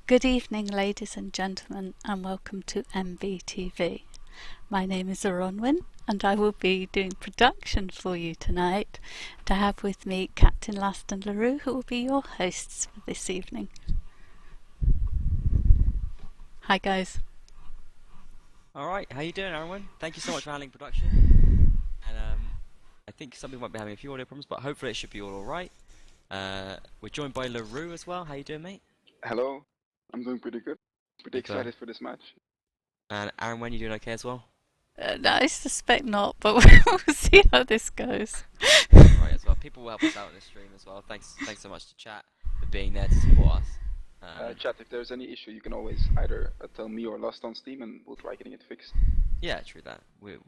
Good evening, ladies and gentlemen, and welcome to MBTV. My name is Aronwyn, and I will be doing production for you tonight, to have with me Captain Last and LaRue, who will be your hosts for this evening. Hi guys. Alright, how you doing, Aaron? Thank you so much for handling production. And I think some people might be having a few audio problems, but hopefully it should be all alright. We're joined by LaRue as well. How you doing, mate? Hello, I'm doing pretty good. Pretty Super. excited for this match. And Aaron, you doing okay as well? No, I suspect not, but we'll see how this goes. Right, as well. People will help us out on this stream as well. Thanks so much to chat for being there to support us. Chat, if there's any issue, you can always either tell me or Lost on Steam, and we'll try getting it fixed. Yeah, true that. We'll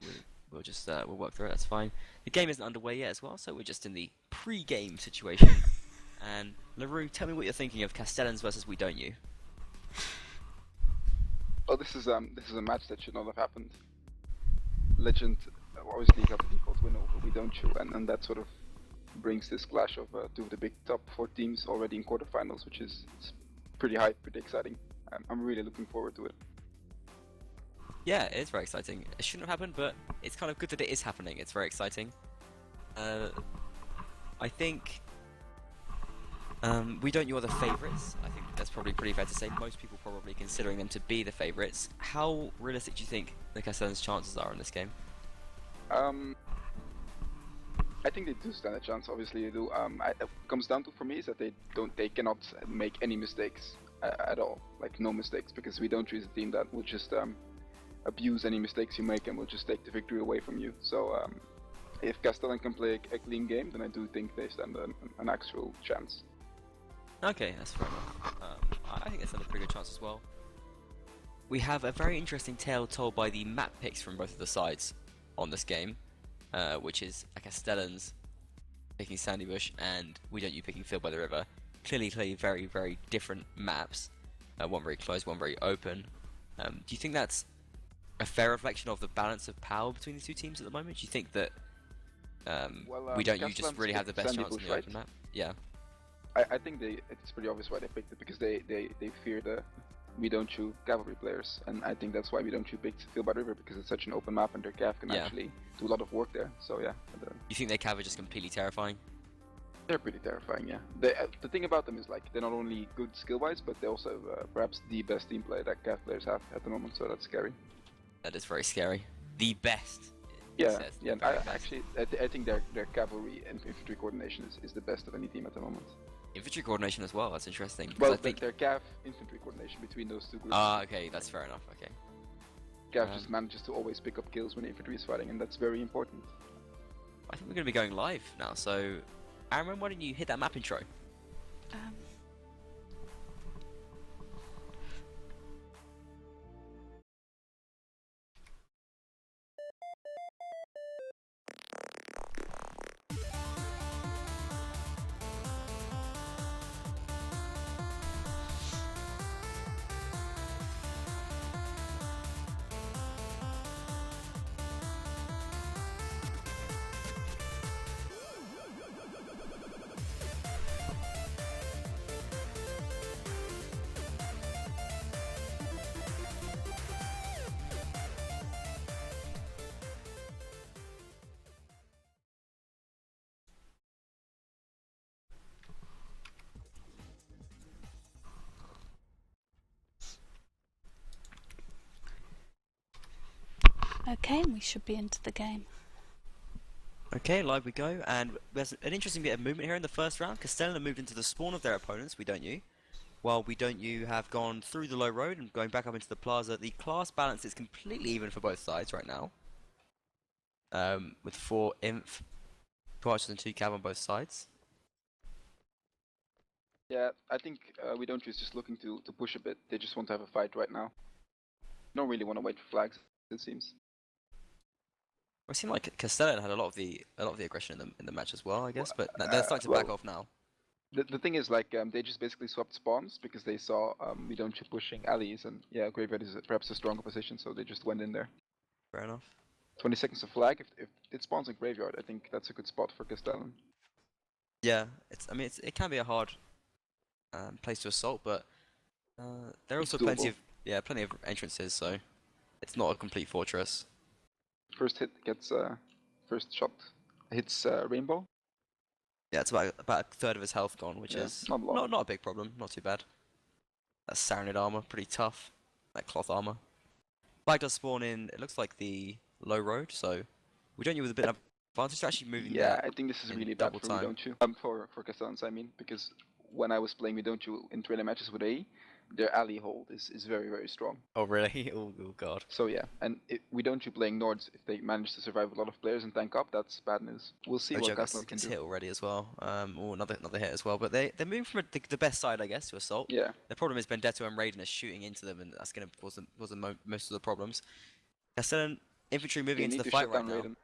just we'll work through it. That's fine. The game isn't underway yet as well, so we're just in the pre-game situation. And LaRue, tell me what you're thinking of Castellans versus WeDontYou. Oh, this is a match that should not have happened. Legend obviously got the default win over WeDontYou, and that sort of brings this clash of two of the big top four teams already in quarterfinals, which is pretty hype, pretty exciting. I'm really looking forward to it. Yeah, it is very exciting. It shouldn't have happened, but it's kind of good that it is happening. It's very exciting. I think WeDontYou are the favourites. I think that's probably pretty fair to say. Most people probably considering them to be the favourites. How realistic do you think the Castellans' chances are in this game? I think they do stand a chance. Obviously, they do. It comes down to for me is that they cannot make any mistakes at all, like no mistakes, because we don't choose a team that will just abuse any mistakes you make and will just take the victory away from you. So if Castellan can play a clean game, then I do think they stand an actual chance. Okay, that's fair enough. I think they stand a pretty good chance as well. We have a very interesting tale told by the map picks from both of the sides on this game. Which is Castellans picking Sandy Bush and WeDontYou picking Field by the River. Clearly very, very different maps. One very closed, one very open. Do you think that's a fair reflection of the balance of power between the two teams at the moment? Do you think that WeDontYou just really have the best chance on the open map? Yeah. I think it's pretty obvious why they picked it, because they fear the WeDontYou cavalry players, and I think that's why WeDontYou picked Field by the River, because it's such an open map and their cav can actually do a lot of work there. So yeah. You think their cav are just completely terrifying? They're pretty terrifying, yeah. The thing about them is like they're not only good skill-wise, but they also perhaps the best team play that cav players have at the moment. So that's scary. That is very scary. The best. Yeah, yeah. I think their cavalry and infantry coordination is the best of any team at the moment. Infantry coordination as well, that's interesting. Well, I think their cav infantry coordination between those two groups. Okay, that's fair enough, okay. Cav just manages to always pick up kills when infantry is fighting, and that's very important. I think we're going to be going live now, so Aaron, why don't you hit that map intro? Okay, we should be into the game. Okay, live we go, and there's an interesting bit of movement here in the first round. Castellan have moved into the spawn of their opponents, WeDontYou, while WeDontYou have gone through the low road and going back up into the plaza. The class balance is completely even for both sides right now, with 4 inf, 2 archers and 2 cav on both sides. Yeah, I think WeDontYou is just looking to push a bit. They just want to have a fight right now. Don't really want to wait for flags, it seems. It seemed like Castellan had a lot of the aggression in the match as well, I guess, but they're starting to back off now. The thing is, like, they just basically swapped spawns because they saw WeDontYou pushing alleys, and yeah, Graveyard is perhaps a stronger position, so they just went in there. Fair enough. 20 seconds of flag. If it spawns in Graveyard, I think that's a good spot for Castellan. Yeah, it can be a hard place to assault, but There are It's also plenty doable. of plenty of entrances, so it's not a complete fortress. First hit gets first shot hits Rainbow. Yeah, it's about a third of his health gone, which Yeah, is not a lot. not a big problem, not too bad. That's Saronid armor, pretty tough. That cloth armor. Flag does spawn in. It looks like the low road, so we don't use a bit of advantage to actually moving Yeah, there I think this is in really bad double for time. WeDontYou. For Castellans, I mean, because when I was playing WeDontYou in trailer matches with AE, their alley hold is very, very strong. Oh really? Oh god. So yeah, and WeDontYou playing Nords, if they manage to survive a lot of players and tank up, that's bad news. We'll see what Ojo Castellans can gets do. hit already as well. Or another hit as well. But they're moving from the best side, I guess, to assault. Yeah, The problem is Benedetto and Raiden are shooting into them, and that's going to cause most of the problems. Castellan infantry moving they into need the to fight shut right down now. Raiden.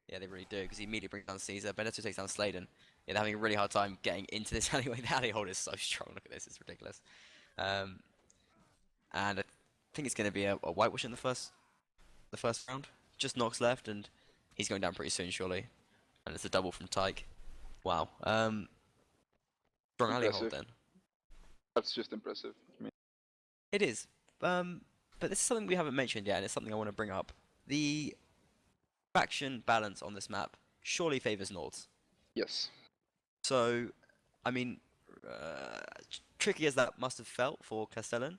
Yeah, they really do, because he immediately brings down Caesar. Benedetto takes down Sladen. Yeah, they're having a really hard time getting into this alleyway. The alley hold is so strong. Look at this, it's ridiculous. And I think it's going to be a whitewash in the first round. Just Nox left, and he's going down pretty soon, surely. And it's a double from Tyke. Wow. Strong alley hold Impressive. then. That's just impressive. I mean, It is. But this is something we haven't mentioned yet, and it's something I want to bring up. The faction balance on this map surely favors Nords. yes. So, I mean, tricky as that must have felt for Castellan,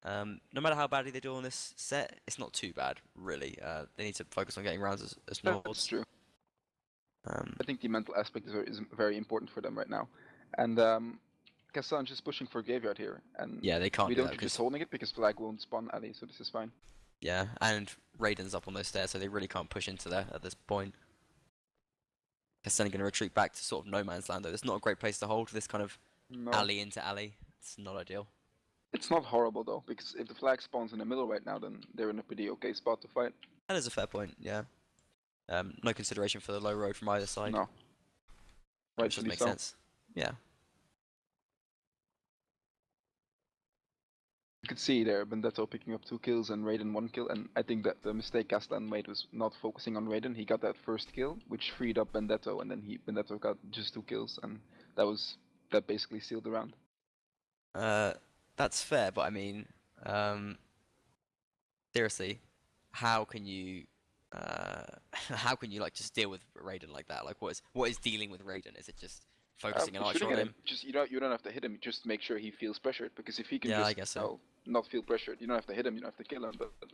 no matter how badly they do on this set, it's not too bad, really. They need to focus on getting rounds as That's Nords. true. Um, I think the mental aspect is very important for them right now. And Castellan just pushing for Graveyard here, and yeah, they can't do that WeDontYou just because, holding it because Flag won't spawn alley, so this is fine. yeah, and Raiden's up on those stairs, so they really can't push into there at this point. Castellan going to retreat back to sort of no man's land, though. It's not a great place to hold this kind of No. alley into alley. It's not ideal. It's not horrible though, because if the flag spawns in the middle right now, then they're in a pretty okay spot to fight. That is a fair point, yeah. No consideration for the low road from either side. No. Which does Rightfully make so. sense. Yeah. You could see there Benedetto picking up 2 kills and Raiden 1 kill, and I think that the mistake Castellan made was not focusing on Raiden. He got that first kill, which freed up Benedetto, and then Benedetto got just 2 kills, and that basically sealed the round. That's fair, but I mean, seriously, how can you, how can you like just deal with Raiden like that? Like, what is dealing with Raiden? Is it just focusing an archer Shooting on at him? just you don't have to hit him. Just make sure he feels pressured, because if he can Yeah, just I guess so. not feel pressured, you don't have to hit him. You don't have to kill him, but you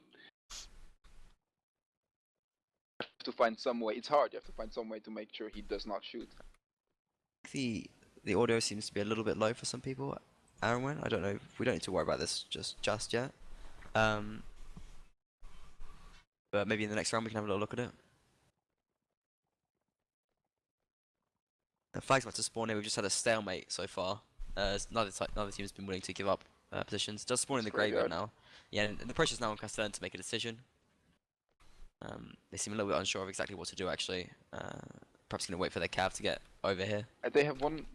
have to find some way. It's hard. You have to find some way to make sure he does not shoot. The audio seems to be a little bit low for some people. Aaron, I don't know. We don't need to worry about this just yet. But maybe in the next round we can have a little look at it. The flag's about to spawn in. We've just had a stalemate so far. Neither team has been willing to give up positions. It does spawn in the graveyard now. Yeah, and the pressure's now on Castellan to make a decision. They seem a little bit unsure of exactly what to do actually. Perhaps going to wait for their cav to get over here. They have one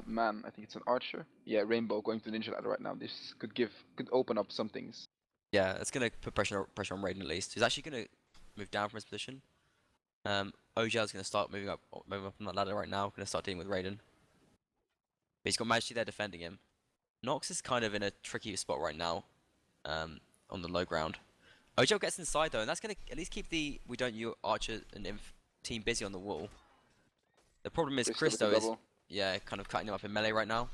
man. I think it's an archer. Yeah, Rainbow going to Ninja Ladder right now. This could open up some things. Yeah, it's going to put pressure on Raiden at least. He's actually going to move down from his position. Ojel's going to start moving up on that ladder right now. Going to start dealing with Raiden. But he's got Majesty there defending him. Nox is kind of in a tricky spot right now. On the low ground. Ojel gets inside though, and that's going to at least keep the WeDontYou archer and Inf team busy on the wall. The problem is Christo is, yeah, kind of cutting him up in melee right now.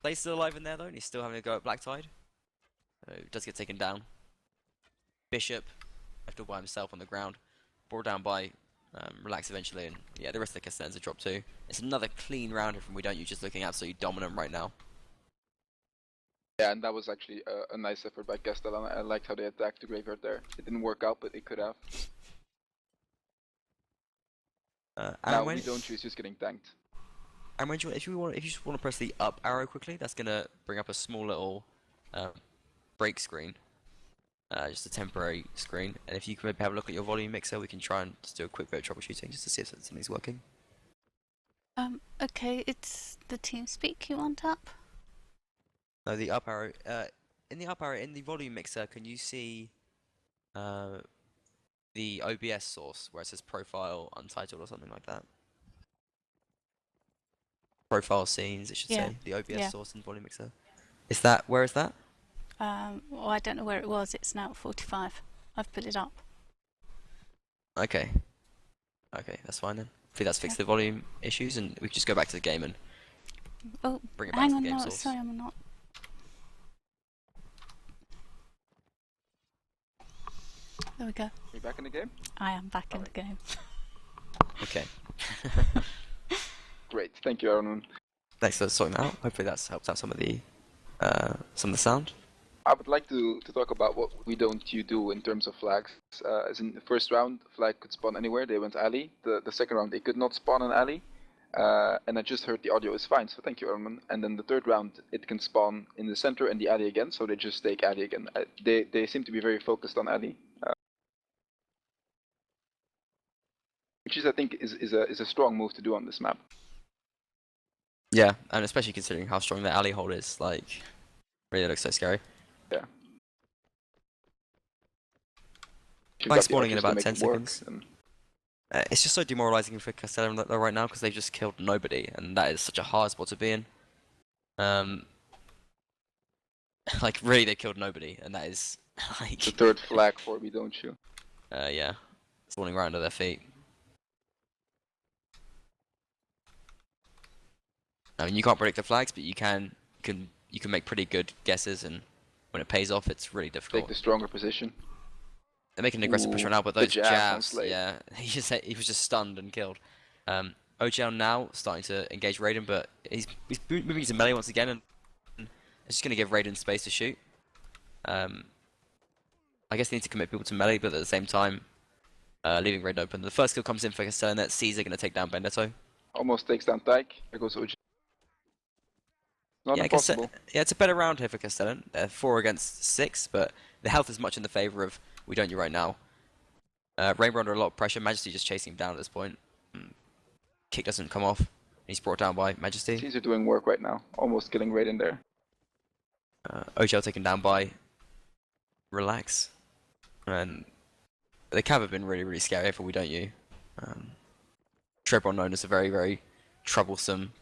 Blade's still alive in there though, and he's still having a go at Black Tide. Does get taken down. Bishop left all by himself on the ground. Brought down by Relax eventually, and yeah, the rest of the Castellans are dropped too. It's another clean rounder from WeDontYou, just looking absolutely dominant right now. Yeah, and that was actually a nice effort by Castellan. I liked how they attacked the graveyard there. It didn't work out, but it could have. Now WeDontYou is just getting tanked. And if you just want to press the up arrow quickly, that's gonna bring up a small little break screen, just a temporary screen. And if you can maybe have a look at your volume mixer, we can try and just do a quick bit of troubleshooting just to see if something's working. Okay, it's the TeamSpeak you want up? No, the up arrow. In the up arrow, in the volume mixer, can you see the OBS source where it says profile untitled or something like that? profile scenes, it should Yeah, say. The OBS yeah. source and volume mixer. Is that, where is that? Well, I don't know where it was. It's now at 45. I've put it up. Okay. Okay, that's fine then. I think that's fixed the volume issues, and we can just go back to the game and Oh, bring it back hang to the on, game no, source. sorry, I'm not. There we go. You back in the game? I am back in the game. Okay. Great, thank you, Aaron. Thanks for sorting that out. Hopefully that's helped out some of the sound. I would like to talk about what you do in terms of flags. As in the first round, flag could spawn anywhere. They went alley. The second round, they could not spawn an alley. And I just heard the audio is fine, so thank you, Erman. And then the third round, it can spawn in the center and the alley again, so they just take alley again. They seem to be very focused on alley, which is, I think, is a strong move to do on this map. Yeah, and especially considering how strong the alley hold is, like, really looks so scary. Yeah. Flag spawning in about 10 seconds. It's just so demoralizing for Castellans right now because they've just killed nobody, and that is such a hard spot to be in. Like, really, they killed nobody, and that is, like... The third flag for WeDontYou. Yeah. Spawning right under their feet. I mean, you can't predict the flags, but you can make pretty good guesses, and when it pays off, it's really difficult. Take the stronger position. They're making an aggressive push right now, but those jabs, yeah, he was just stunned and killed. OGL now starting to engage Raiden, but he's moving to melee once again, and it's just going to give Raiden space to shoot. I guess they need to commit people to melee, but at the same time, leaving Raiden open. The first kill comes in for Castellan. That's Caesar going to take down Benedetto. Almost takes down Tyke. There goes OG. Not impossible. Yeah, it's a better round here for Castellan. They're 4 against 6, but the health is much in the favour of WeDontYou right now. Rainbow under a lot of pressure. Majesty just chasing him down at this point. Kick doesn't come off. He's brought down by Majesty. Caesar doing work right now. Almost killing Raiden there. OGL taken down by Relax. And the cav have been really, really scary for WeDontYou. Trebron known as a very, very troublesome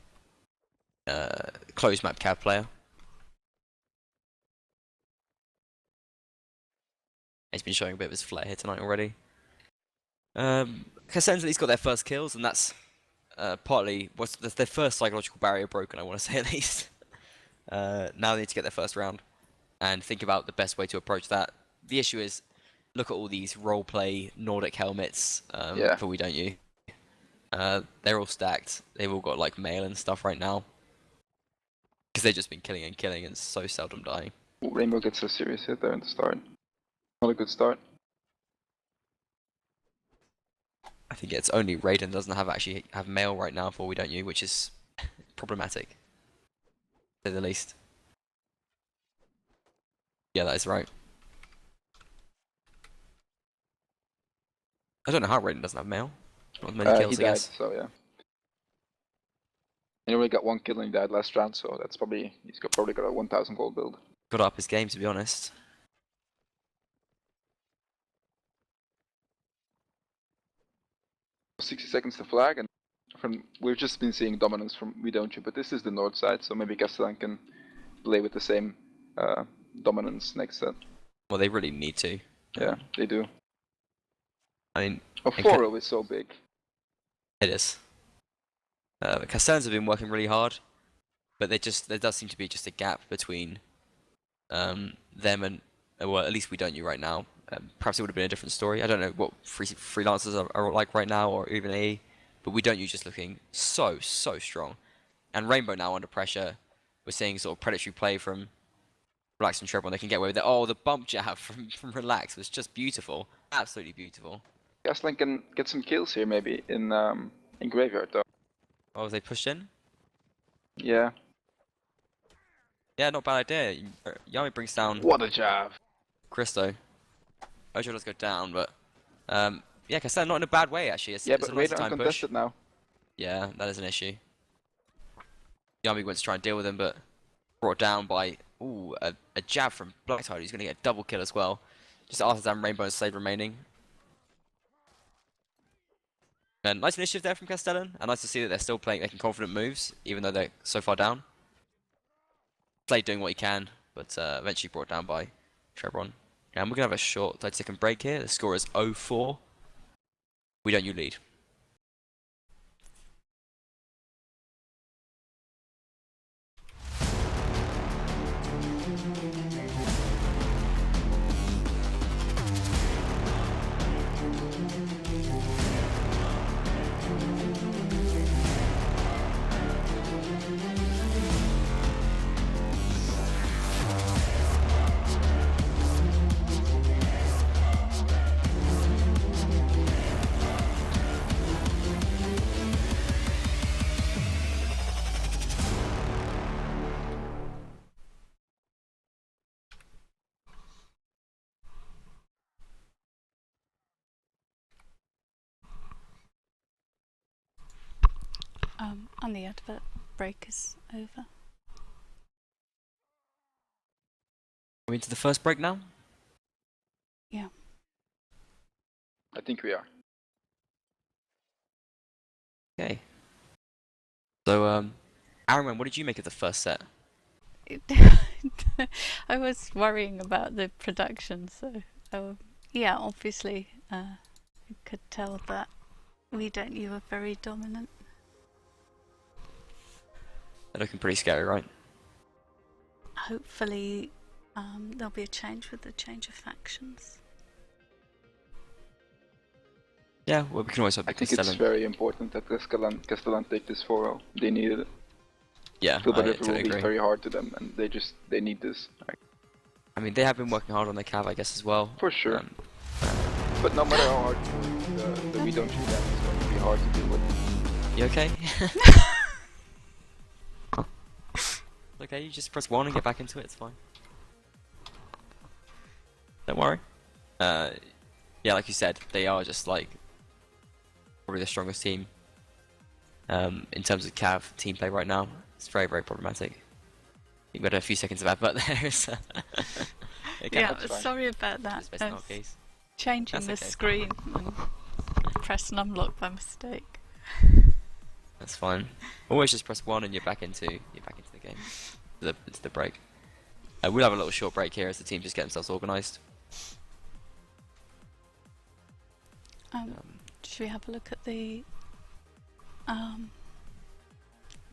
closed map cav player. He's been showing a bit of his flair here tonight already. Castellans at least got their first kills, and that's partly their first psychological barrier broken, I want to say at least. Now they need to get their first round and think about the best way to approach that. The issue is, look at all these roleplay Nordic helmets for WeDontYou. They're all stacked. They've all got like mail and stuff right now. Because they've just been killing and so seldom dying. Ooh, Rainbow gets a serious hit there at the start. Not a good start. I think it's only Raiden doesn't actually have mail right now for WeDontYou, which is problematic, to say the least. Yeah, that is right. I don't know how Raiden doesn't have mail. Not as many kills, he I died, guess. so yeah. He only got 1 kill and he died last round, so that's probably probably got a 1000 gold build. Got up his game, to be honest. $60 seconds to flag, and we've just been seeing dominance from WeDontYou, but this is the north side, so maybe Castellan can play with the same dominance next set. Well, they really need to. Yeah, they do. I mean, A 4-0 is so big. It is. Castellans have been working really hard, but there does seem to be just a gap between them and, well, at least WeDontYou right now. Perhaps it would have been a different story. I don't know what freelancers are like right now, or even AE, but WeDontYou just looking so strong. And Rainbow now under pressure. We're seeing sort of predatory play from Relax and Trebron. They can get away with it. Oh, the bump jab from Relax was just beautiful. Absolutely beautiful. Castellan can get some kills here maybe in Graveyard though. Oh, was they pushed in? Yeah. Yeah, not bad idea. Yami brings down What a jab! Christo. Ojo does go down, but yeah, Castellan not in a bad way actually. It's But a nice Raiden time uncontested push. now. Yeah, that is an issue. Yami went to try and deal with him, but brought down by a jab from Blacktide. He's going to get a double kill as well. Just Arthur and Rainbow and Slade remaining. And nice initiative there from Castellan, and nice to see that they're still making confident moves, even though they're so far down. Blade doing what he can, but eventually brought down by Chevron. And we're going to have a short 30-second break here. The score is 0-4. WeDontYou lead. And the advert break is over. Are we into the first break now? Yeah. I think we are. Okay. So, Aaron, what did you make of the first set? I was worrying about the production, so yeah, obviously you could tell that WeDontYou are very dominant. They're looking pretty scary, right? Hopefully there'll be a change with the change of factions. Yeah, well, we can always hope I that think it's Castellan... very important that Castellan take this 4-0. They needed it. Yeah, Global I River totally will be agree. very hard to them, and they need this. I mean, they have been working hard on their cav, I guess, as well. For sure. But no matter how hard the WeDontYou that is going to be hard to deal with. You okay? Okay, you just press 1 and get back into it, it's fine. Don't worry. Yeah, like you said, they are just like probably the strongest team in terms of cav team play right now. It's very, very problematic. You've got a few seconds of advert there. So Yeah, sorry about that. Just based on hotkeys. Changing That's the okay. screen and pressing unlock by mistake. That's fine. Always just press 1 and you're back into the game. Into the break. We'll have a little short break here as the team just get themselves organised. Should we have a look at the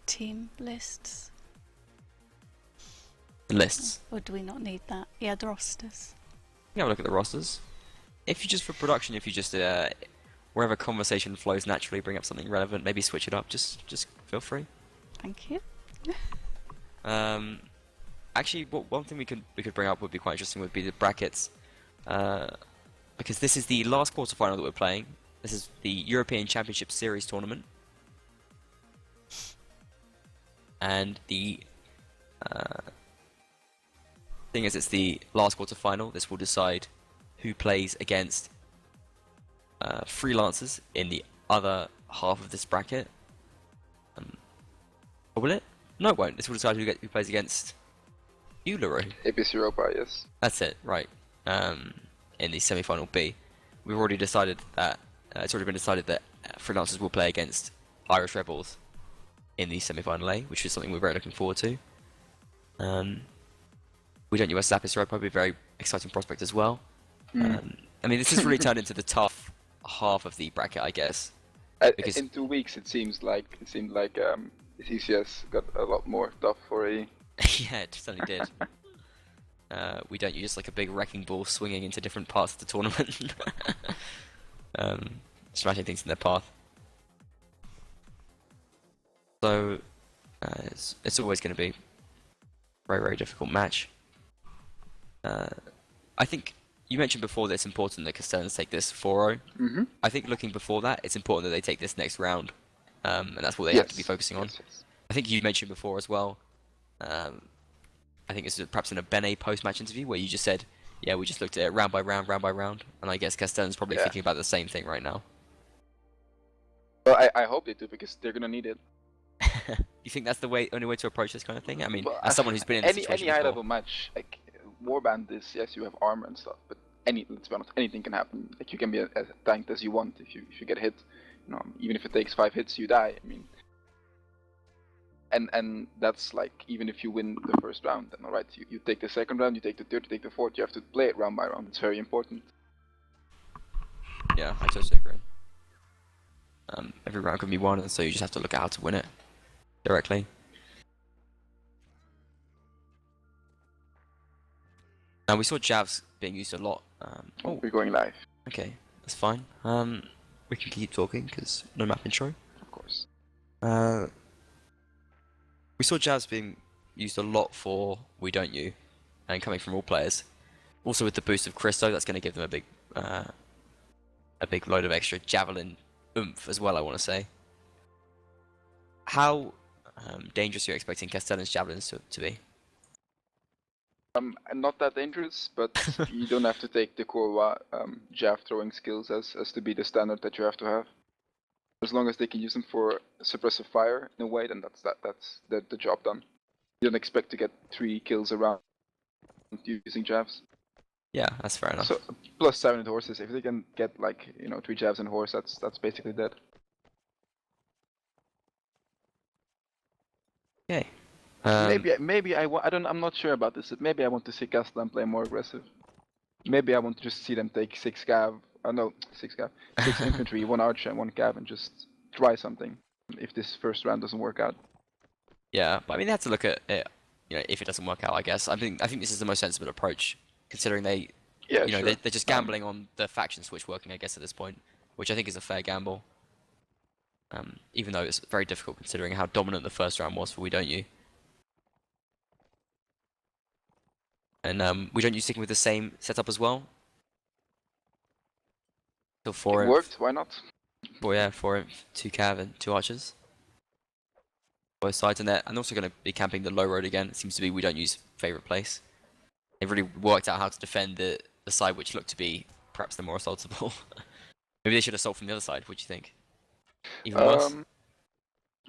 team lists? The lists. Or do we not need that? Yeah, the rosters. You can have a look at the rosters. If you just for production, if you just wherever conversation flows naturally, bring up something relevant, maybe switch it up. Just feel free. Thank you. Actually, one thing we could bring up would be quite interesting would be the brackets, because this is the last quarterfinal that we're playing. This is the European Championship Series tournament, and the thing is, it's the last quarterfinal. This will decide who plays against freelancers in the other half of this bracket. Or will it? No, it won't. This will decide who plays against you, Leroy. APC Europa, yes. That's it, right. In the semi-final B, we've already decided that it's already been decided that freelancers will play against Irish Rebels in the semi-final A, which is something we're very looking forward to. WeDontYou vs Lapis Europa will be a very exciting prospect as well. I mean, this has really turned into the tough half of the bracket, I guess. Because in 2 weeks, it seemed like ECS got a lot more tough for a. yeah, it certainly did. WeDontYou just like a big wrecking ball swinging into different parts of the tournament, smashing things in their path. So it's always going to be a very, very difficult match. I think you mentioned before that it's important that Castellans take this 4-0. I think looking before that, it's important that they take this next round, and that's what they have to be focusing on. Yes. I think you mentioned before as well. I think this is perhaps in a Bene post-match interview where you just said, yeah, we just looked at it round by round, and I guess Castellan's probably thinking about the same thing right now. Well, I hope they do, because they're gonna need it. You think that's the only way to approach this kind of thing? I mean, Well, as someone who's been in this any situation high before. level match, like Warband is, yes, you have armor and stuff, but let's be honest, anything can happen. Like, you can be as tanked as you want. If you get hit, You know, even if it takes 5 hits, you die. I mean, and that's like even if you win the first round, then alright, you take the second round, you take the third, you take the fourth. You have to play it round by round. It's very important. Yeah, I totally agree. Every round can be won, and so you just have to look at how to win it directly. Now we saw jabs being used a lot. Oh, we're going live. Okay, that's fine. We can keep talking because no map intro. Of course. We saw jabs being used a lot for WeDontYou, and coming from all players. Also with the boost of Christo, that's going to give them a big load of extra javelin oomph as well. I want to say. How dangerous are you expecting Castellans javelins to be? Not that dangerous, but you don't have to take the core jav throwing skills as to be the standard that you have to have. As long as they can use them for suppressive fire in a way, then that's the job done. You don't expect to get 3 kills around using javs. Yeah, that's fair enough. So plus 7 with horses. If they can get like 3 javs and horse, that's basically dead. Okay. I'm not sure about this. Maybe I want to see Castellan play more aggressive. Maybe I want to just see them take 6 cav. No, 6 cav. 6 infantry, 1 archer, and 1 cav, and just try something. If this first round doesn't work out. Yeah, but I mean they have to look at it. If it doesn't work out, I guess. I think this is the most sensible approach, considering they're just gambling on the faction switch working, I guess, at this point, which I think is a fair gamble. Even though it's very difficult considering how dominant the first round was for WeDontYou. And WeDontYou sticking with the same setup as well. So 4 it worked. Why not? 4 2 cav and 2 archers. Both sides, and they're also going to be camping the low road again. It seems to be WeDontYou's favourite place. They've really worked out how to defend the side which looked to be perhaps the more assaultable. Maybe they should assault from the other side. What do you think? Even worse?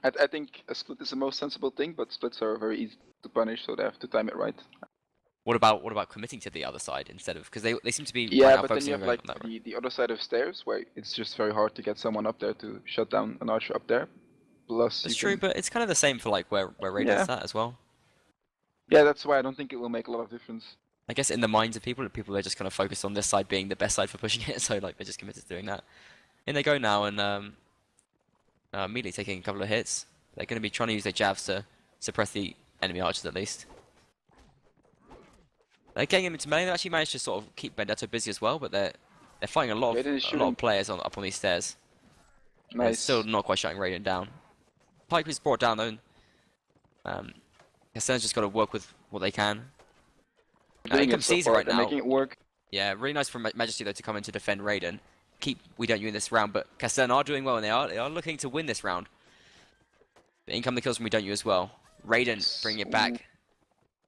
I think a split is the most sensible thing, but splits are very easy to punish, so they have to time it right. What about committing to the other side instead of, because they seem to be yeah, right now but then focusing you have on like that road. the other side of stairs where it's just very hard to get someone up there to shut down an archer up there. Plus, That's true, but it's kind of the same for like where Raiden's at as well. Yeah, that's why I don't think it will make a lot of difference. I guess in the minds of people are just kind of focused on this side being the best side for pushing it, so like they're just committed to doing that. In they go now, and immediately taking a couple of hits. They're going to be trying to use their jabs to suppress the enemy archers at least. They're getting him into melee. They actually managed to sort of keep Benedetto busy as well, but they're fighting a lot of players up on these stairs. Nice. They're still not quite shutting Raiden down. Pike was brought down though. Castellans just got to work with what they can. In comes Caesar right now. Making it work. Yeah, really nice from Majesty though to come in to defend Raiden. Keep WeDontYou in this round, but Castellan are doing well and they are looking to win this round. But in come the kills from WeDontYou as well. Raiden bringing it back.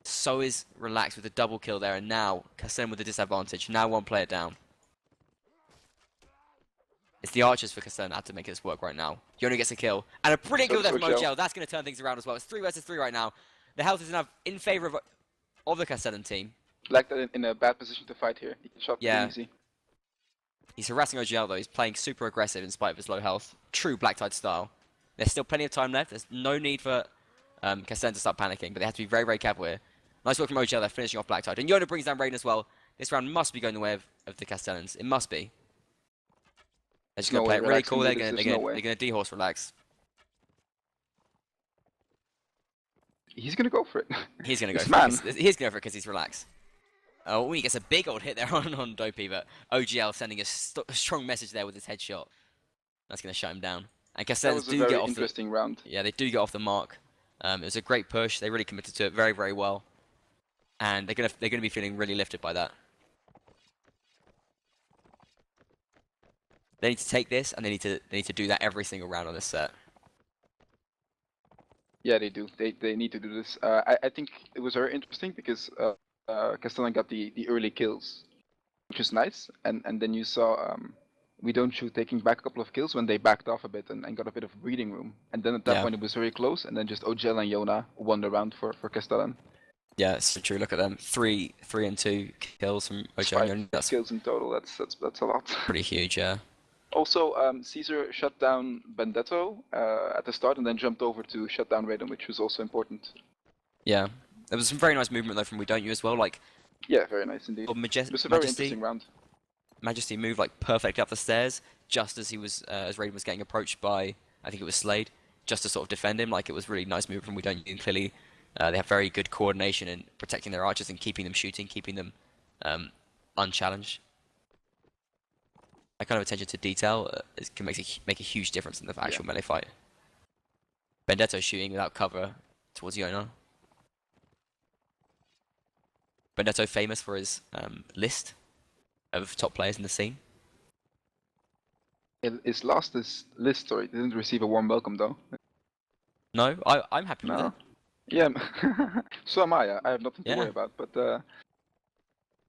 So is Relax with a double kill there, and now Castellan with the disadvantage. Now 1 player down. It's the archers for Castellan that have to make this work right now. Yona gets a kill, and a brilliant kill there from Ogel. That's going to turn things around as well. It's 3 versus 3 right now. The health is enough in favor of the Castellan team. Like that in a bad position to fight here. He can shot pretty easy. He's harassing Ogel though. He's playing super aggressive in spite of his low health. True Black Tide style. There's still plenty of time left. There's no need for Castellan to start panicking, but they have to be very, very careful here. Nice work from Ogel there, finishing off Black Tide. And Yona brings down Raiden as well. This round must be going the way of the Castellans. It must be. They're just going to play it really cool. They're going to de-horse Relax. He's going to go for it. He's going to go for it. He's going to go for it because he's Relax. Oh, he gets a big old hit there on Dopey, but OGL sending a strong message there with his headshot. That's going to shut him down. And Castellans do get off interesting round. Yeah, they do get off the mark. It was a great push. They really committed to it very, very well. And they're gonna be feeling really lifted by that. They need to take this, and they need to do that every single round on this set. Yeah, they do. They need to do this. I think it was very interesting because Castellan got the early kills, which is nice. And then you saw WeDontYou taking back a couple of kills when they backed off a bit and got a bit of breathing room. And then at that point it was very close, and then just Ogel and Yona won the round for Castellan. Yeah, it's true. Look at them. 3 and 2 kills from Ogel and Yona. That's kills in total. That's a lot. Pretty huge, yeah. Also, Caesar shut down Bandetto at the start and then jumped over to shut down Raiden, which was also important. Yeah. There was some very nice movement though from WeDontYou as well. Like, Yeah, very nice indeed. It was a very interesting round. Majesty moved like perfectly up the stairs just as he was as Raiden was getting approached by, I think it was Slade, just to sort of defend him. Like, it was really nice move from WeDontYou, and clearly they have very good coordination in protecting their archers and keeping them shooting, keeping them unchallenged. That kind of attention to detail can make a huge difference in the actual melee fight. Vendetto shooting without cover towards Yona. Vendetto famous for his list of top players in the scene. His last list, sorry, didn't receive a warm welcome though. No, I'm happy with it. Yeah, so am I. I have nothing to worry about, but...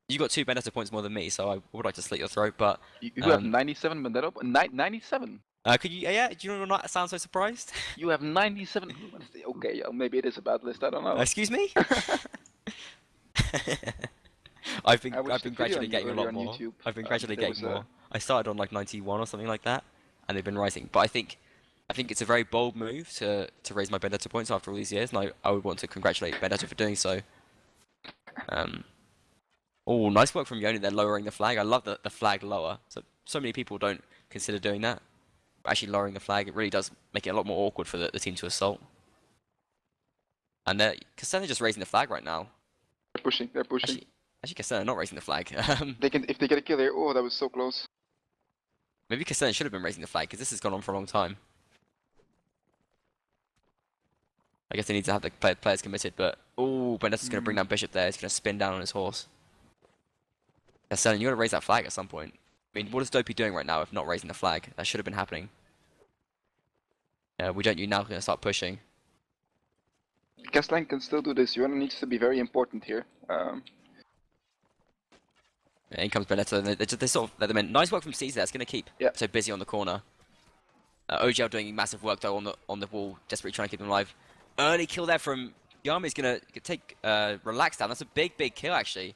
You got 2 Vendetta points more than me, so I would like to slit your throat, but... You have 97 Vendetta? 97? Could you... Yeah, do you not sound so surprised? You have 97... Okay, maybe it is a bad list, I don't know. Excuse me? I've been gradually getting a lot more. I've been gradually getting more. I started on like 91 or something like that, and they've been rising. But I think it's a very bold move to raise my Vendetta points after all these years, and I would want to congratulate Vendetta for doing so. Oh, nice work from Yoni there, lowering the flag. I love the flag lower. So many people don't consider doing that. But actually lowering the flag, it really does make it a lot more awkward for the team to assault. And Castellans are just raising the flag right now. They're pushing. Actually Castellans are not raising the flag. If they get a kill here, oh, that was so close. Maybe Castellans should have been raising the flag, because this has gone on for a long time. I guess they need to have the players committed, but... Oh, Bendetta's going to bring down Bishop there. He's going to spin down on his horse. Castellan, you got to raise that flag at some point. I mean, what is Dopey doing right now if not raising the flag? That should have been happening. WeDontYou now going to start pushing. Castellan can still do this. Yona needs to be very important here. In comes Benedetto. They sort of let them in. Nice work from Caesar. That's going to keep so busy on the corner. OGL doing massive work though on the wall, desperately trying to keep them alive. Early kill there from Yami's going to take Relax down. That's a big kill actually.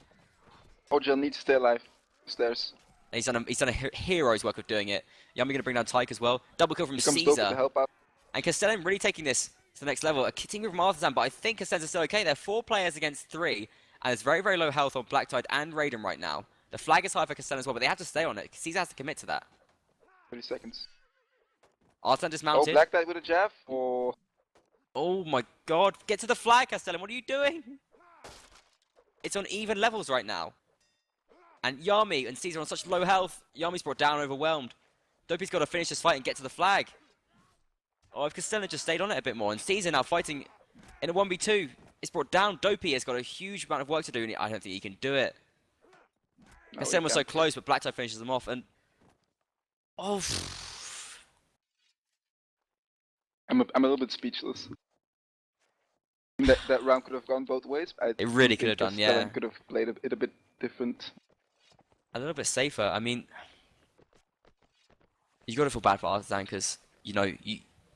OGL needs to stay alive. Stairs. And he's done a hero's work of doing it. Yami going to bring down Tyke as well. Double kill from Caesar. To help out. And Castellan really taking this to the next level. A team with Artisan, but I think Castellans are still okay. They're 4 players against 3, and there's very low health on Black Tide and Raiden right now. The flag is high for Castellan as well, but they have to stay on it. Caesar has to commit to that. 30 seconds. Artisan dismounted. Oh, Black Tide with a jab. Oh my god. Get to the flag, Castellan. What are you doing? It's on even levels right now. And Yami and Caesar on such low health. Yami's brought down, overwhelmed. Dopey's got to finish this fight and get to the flag. Oh, if Castellan just stayed on it a bit more. And Caesar now fighting in a 1v2. It's brought down. Dopey has got a huge amount of work to do, and I don't think he can do it. No, Castellan was so close, but Black Tide finishes them off. And oh, I'm a little bit speechless. That round could have gone both ways. It really could have done, yeah. Could have played it a bit different. A little bit safer. I mean, you got to feel bad for Artisan because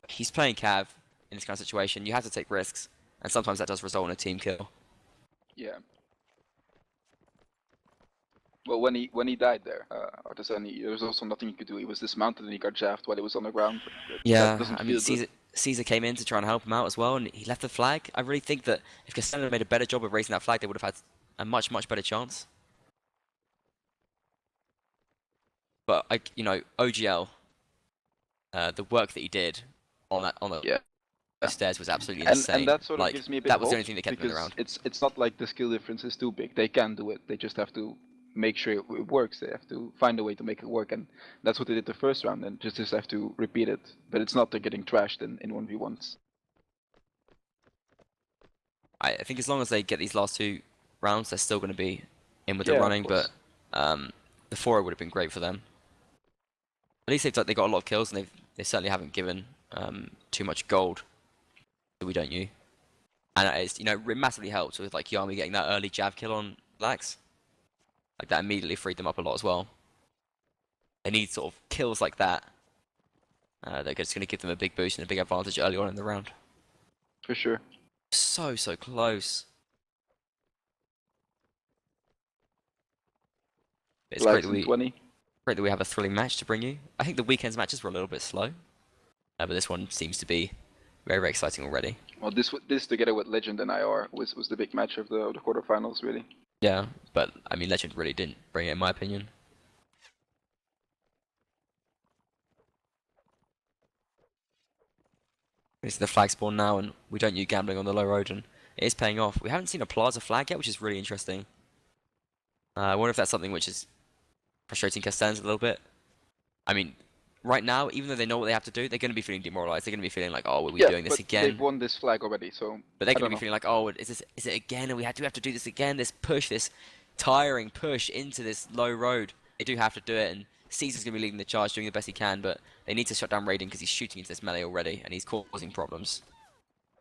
he's playing Cav in this kind of situation. You have to take risks, and sometimes that does result in a team kill. Yeah. Well, when he died there, Artisan, there was also nothing he could do. He was dismounted and he got jabbed while he was on the ground. Yeah, I mean, Caesar came in to try and help him out as well, and he left the flag. I really think that if Castellan had made a better job of raising that flag, they would have had a much better chance. But OGL, the work that he did on the stairs was absolutely insane. And that sort of gives me a bit of hope, was the only thing that kept them around. It's not like the skill difference is too big. They can do it. They just have to make sure it works. They have to find a way to make it work, and that's what they did the first round. And just have to repeat it. But it's not they're getting trashed in 1v1s. I think as long as they get these last 2 rounds, they're still going to be in with the running. But the 4 would have been great for them. At least they got a lot of kills, and they certainly haven't given too much gold to WeDontYou. And it's it massively helped with like Yami getting that early jab kill on Lax. Like that immediately freed them up a lot as well. They need sort of kills like that. They're just going to give them a big boost and a big advantage early on in the round. For sure. So close. It's great that 20. Great that we have a thrilling match to bring you. I think the weekend's matches were a little bit slow, but this one seems to be very, very exciting already. Well, this together with Legend and IR was the big match of the quarterfinals, really. Yeah, but I mean, Legend really didn't bring it, in my opinion. This is the flag spawn now, and WeDontYou gambling on the low road, and it is paying off. We haven't seen a plaza flag yet, which is really interesting. I wonder if that's something which is frustrating Castellans a little bit. I mean, right now, even though they know what they have to do, they're going to be feeling demoralized. They're going to be feeling like, oh, are we doing this again? They've won this flag already, so. But they're going to be feeling like, oh, is it again? And we have to do this again. This push, this tiring push into this low road. They do have to do it, and Caesar's going to be leading the charge, doing the best he can. But they need to shut down Raiden because he's shooting into this melee already, and he's causing problems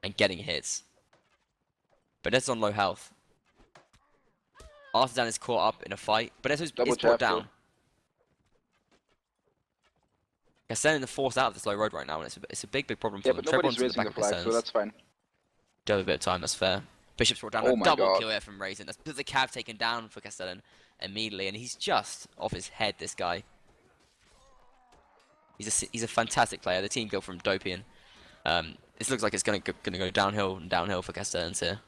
and getting hits. But Nezo's on low health. Artisan is caught up in a fight, but Nezo's brought down. Castellans are forced out of this low road right now, and it's a big, big problem for them. Yeah, but nobody's raising the flag, so that's fine. Do have a bit of time, that's fair. Bishop's brought down a double kill here from Raiden. That's the cav taken down for Castellan immediately, and he's just off his head, this guy. He's a fantastic player. The team go from Dopian. This looks like it's gonna go downhill and downhill for Castellans here.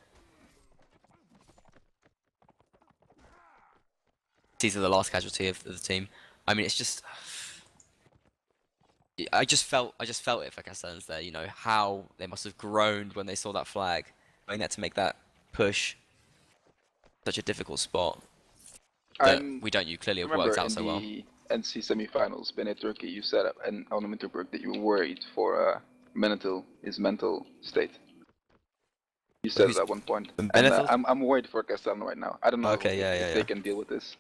These are the last casualty of the team. I mean, it's just. I just felt it for Castellans there. You know how they must have groaned when they saw that flag, knowing that to make that push. Such a difficult spot. WeDontYou clearly have worked out so well. In the NC semi-finals, Benet Turkey, you said on Winterberg that you were worried for his mental state. You said it at one point. And, I'm worried for Castellan right now. I don't know if they can deal with this.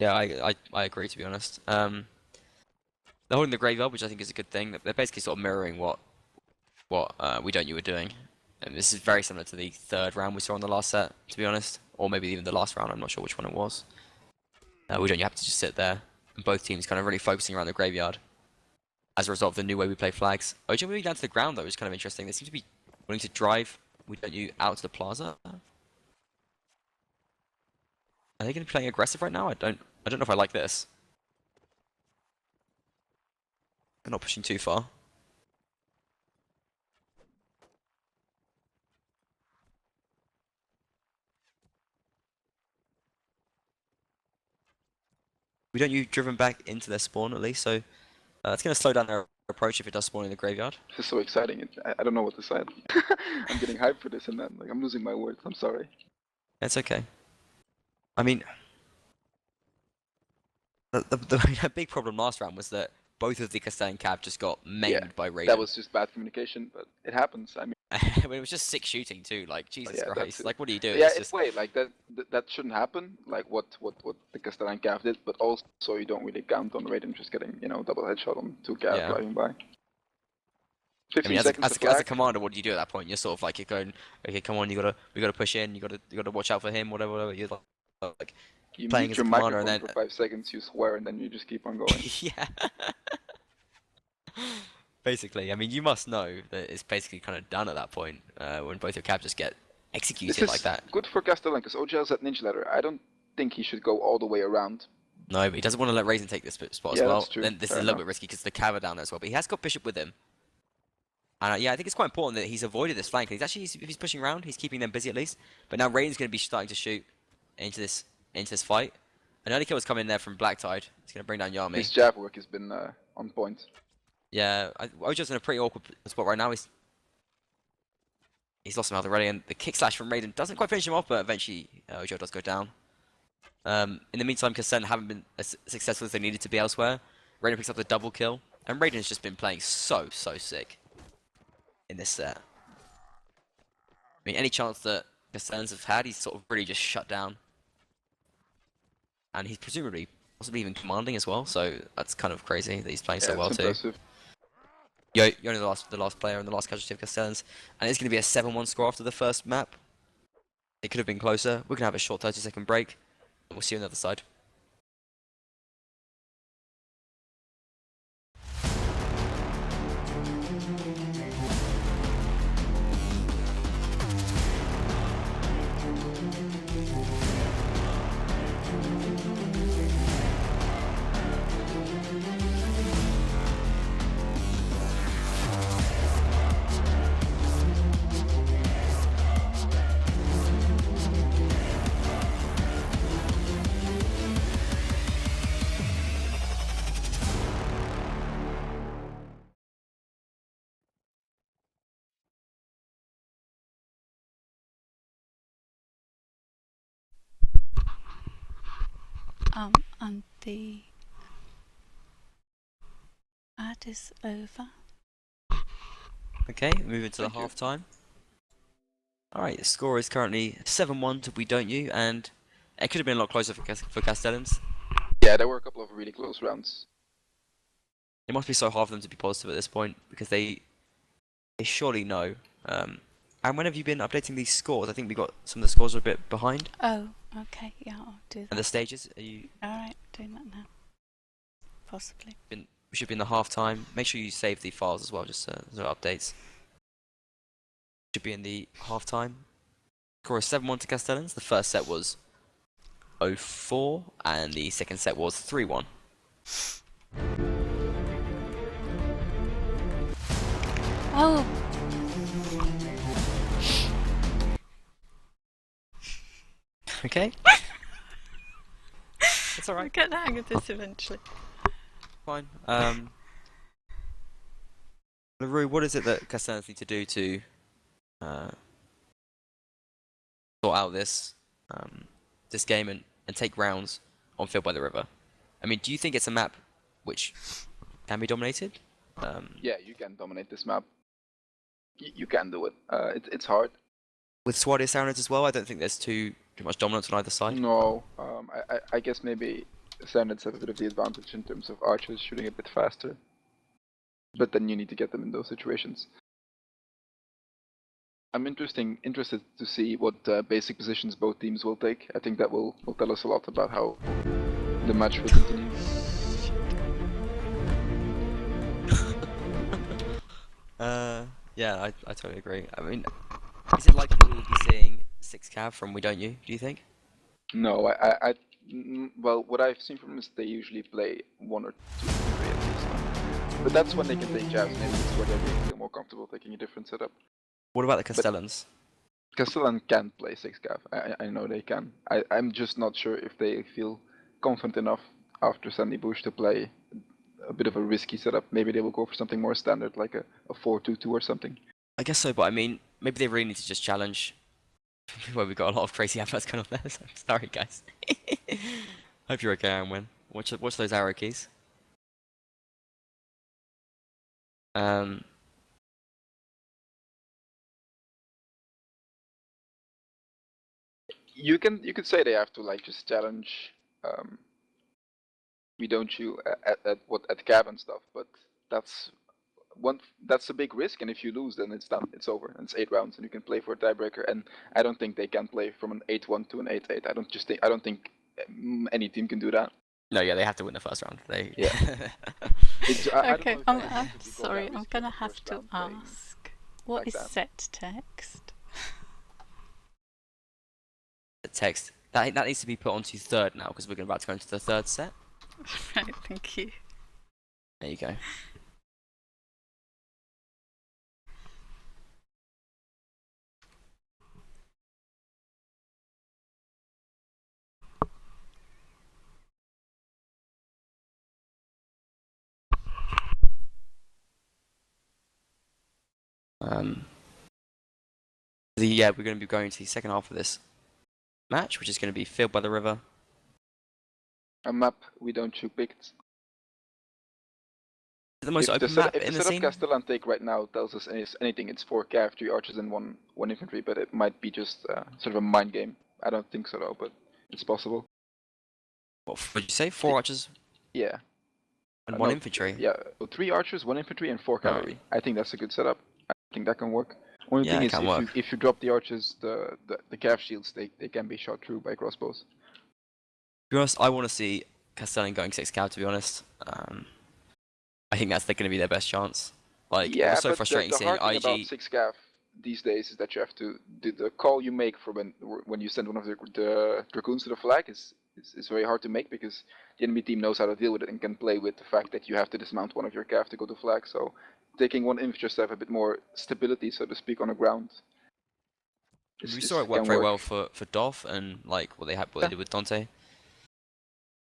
Yeah, I agree, to be honest. They're holding the graveyard, which I think is a good thing. They're basically sort of mirroring what WeDontYou were doing. And this is very similar to the third round we saw in the last set, to be honest. Or maybe even the last round, I'm not sure which one it was. WeDontYou have to just sit there. And both teams kind of really focusing around the graveyard. As a result of the new way we play flags. OG moving down to the ground, though, is kind of interesting. They seem to be willing to drive WeDontYou out to the plaza. Are they going to be playing aggressive right now? I don't know if I like this. They're not pushing too far. WeDontYou driven back into their spawn at least, so it's going to slow down their approach if it does spawn in the graveyard. This is so exciting. I don't know what to say. I'm getting hyped for this and then I'm losing my words. I'm sorry. It's okay. I mean, the big problem last round was that both of the Castellan cav just got maimed by Raiden. That was just bad communication, but it happens. I mean, it was just sick shooting too. Like Jesus Christ! Like, what do you do? Yeah, it's wait, like that shouldn't happen. Like what the Castellan cav did, but also you don't really count on Raiden just getting double headshot on two cav driving by. 15 I mean, seconds as a commander, what do you do at that point? You're sort of like you're going, okay, come on, we gotta push in. You gotta watch out for him. Whatever. You're like you playing as a commander, and then for 5 seconds you swear, and then you just keep on going. Yeah. Basically, I mean, you must know that it's basically kind of done at that point when both your cav just get executed like that. Good for Castellan because OGL's at Ninja Ladder. I don't think he should go all the way around. No, but he doesn't want to let Raiden take this spot as well. That's true. Then this is a little bit risky because the cav are down there as well. But he has got Bishop with him. And yeah, I think it's quite important that he's avoided this flank. If he's pushing around, he's keeping them busy at least. But now Raiden's going to be starting to shoot into this fight. An early kill was coming there from Black Tide. He's going to bring down Yami. His jab work has been on point. Yeah, Ojo's in a pretty awkward spot right now. He's lost him out already, and the kick slash from Raiden doesn't quite finish him off, but eventually Ojo does go down. In the meantime, Castellan haven't been as successful as they needed to be elsewhere. Raiden picks up the double kill, and Raiden has just been playing so sick in this set. I mean, any chance that Castellans have had, he's sort of really just shut down. And he's presumably, possibly even commanding as well, so that's kind of crazy that he's playing so well impressive. too. You're only the last player and the last casualty of Castellans, and it's going to be a 7-1 score after the first map. It could have been closer. We're going to have a short 30-second break, and we'll see you on the other side. and the ad is over. Okay, moving to the Thank you. half time. Alright, the score is currently 7-1 to WeDontYou, and it could have been a lot closer for Castellans. Yeah, there were a couple of really close rounds. It must be so hard for them to be positive at this point, because they surely know. And when have you been updating these scores? I think we got some of the scores are a bit behind. Oh, okay, yeah, I'll do that. And the stages, are you? Alright, doing that now. Possibly. We should be in the half time. Make sure you save the files as well, just so updates. Should be in the half time. Score is 7-1 to Castellans. The first set was 0-4, and the second set was 3-1. Oh! Okay. It's I'll alright. get the hang of this eventually. Fine. LaRue, what is it that Castellans need to do to sort out this this game and take rounds on Field by the River? I mean, do you think it's a map which can be dominated? Yeah, you can dominate this map. You can do it. It's hard. With Swadia Sounders as well, I don't think there's too much dominance on either side. No, I guess maybe Standards have a bit of the advantage in terms of archers shooting a bit faster. But then you need to get them in those situations. I'm interested to see what basic positions both teams will take. I think that will tell us a lot about how the match will continue. Yeah, I totally agree. I mean, is it likely we'll be seeing 6 cav from WeDontYou, do you think? No, well, what I've seen from them is they usually play 1 or 2 3 at least. But that's when they can take jabs. Maybe it's where they feel more comfortable taking a different setup. What about the Castellans? Castellan can play 6 cav. I know they can. I'm just not sure if they feel confident enough after Sandy Bush to play a bit of a risky setup. Maybe they will go for something more standard, like a 4-2-2 or something. I guess so, but I mean, maybe they really need to just challenge. Well, we've got a lot of crazy adverts going on there, so sorry guys. Hope you're okay, Anwen. Watch those arrow keys. You could say they have to like just challenge WeDontYou at cab and stuff, but that's a big risk, and if you lose, then it's done. It's over. And it's 8 rounds, and you can play for a tiebreaker. And I don't think they can play from an 8-1 to an 8-8. I don't think any team can do that. No, yeah, they have to win the first round. Yeah. Okay, I'm sorry. I'm gonna have to ask. What like is that. set text? The text that needs to be put onto third now because we're about to go into the third set. Right, thank you. There you go. Yeah, we're going to be going to the second half of this match, which is going to be Field by the River. A map WeDontYou picked. The most If open the map in the setup scene. Castellan take right now tells us anything, it's 4 cav, 3 archers, and one infantry. But it might be just sort of a mind game. I don't think so though, but it's possible. What would you say? 4 archers Yeah. and 1 No, infantry. Yeah, 3 archers, 1 infantry, and 4 cavalry. I think that's a good setup. I think that can work. Only Yeah, thing it is, can work. if you drop the archers, the cav shields, they can be shot through by crossbows. To be honest, I want to see Castellan going 6 cav. To be honest, I think that's going to be their best chance. Like, Yeah, it was so but frustrating the seeing hard thing about IG. 6 cav these days is that you have to the call you make for when you send one of the dragoons to the flag is very hard to make because the enemy team knows how to deal with it and can play with the fact that you have to dismount one of your cav to go to flag. So taking 1 infantry just to have a bit more stability, so to speak, on the ground. We saw it work can very well for Dov and like what they did with Dante.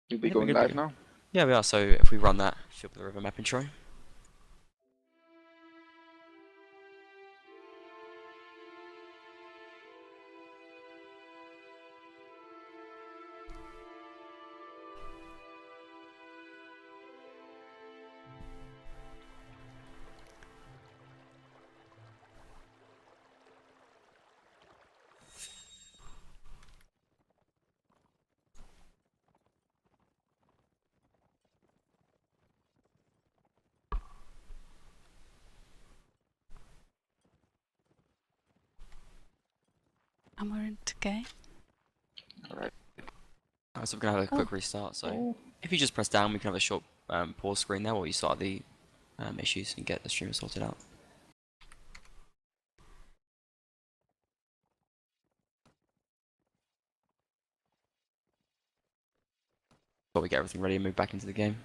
You'll be Yeah, going we're live good. now. Yeah, we are. So if we run that Field by the River map intro. And we're into game. Alright. Alright, so we're gonna have a quick restart. So if you just press down, we can have a short pause screen there while you sort the issues and get the streamer sorted out. While we get everything ready and move back into the game.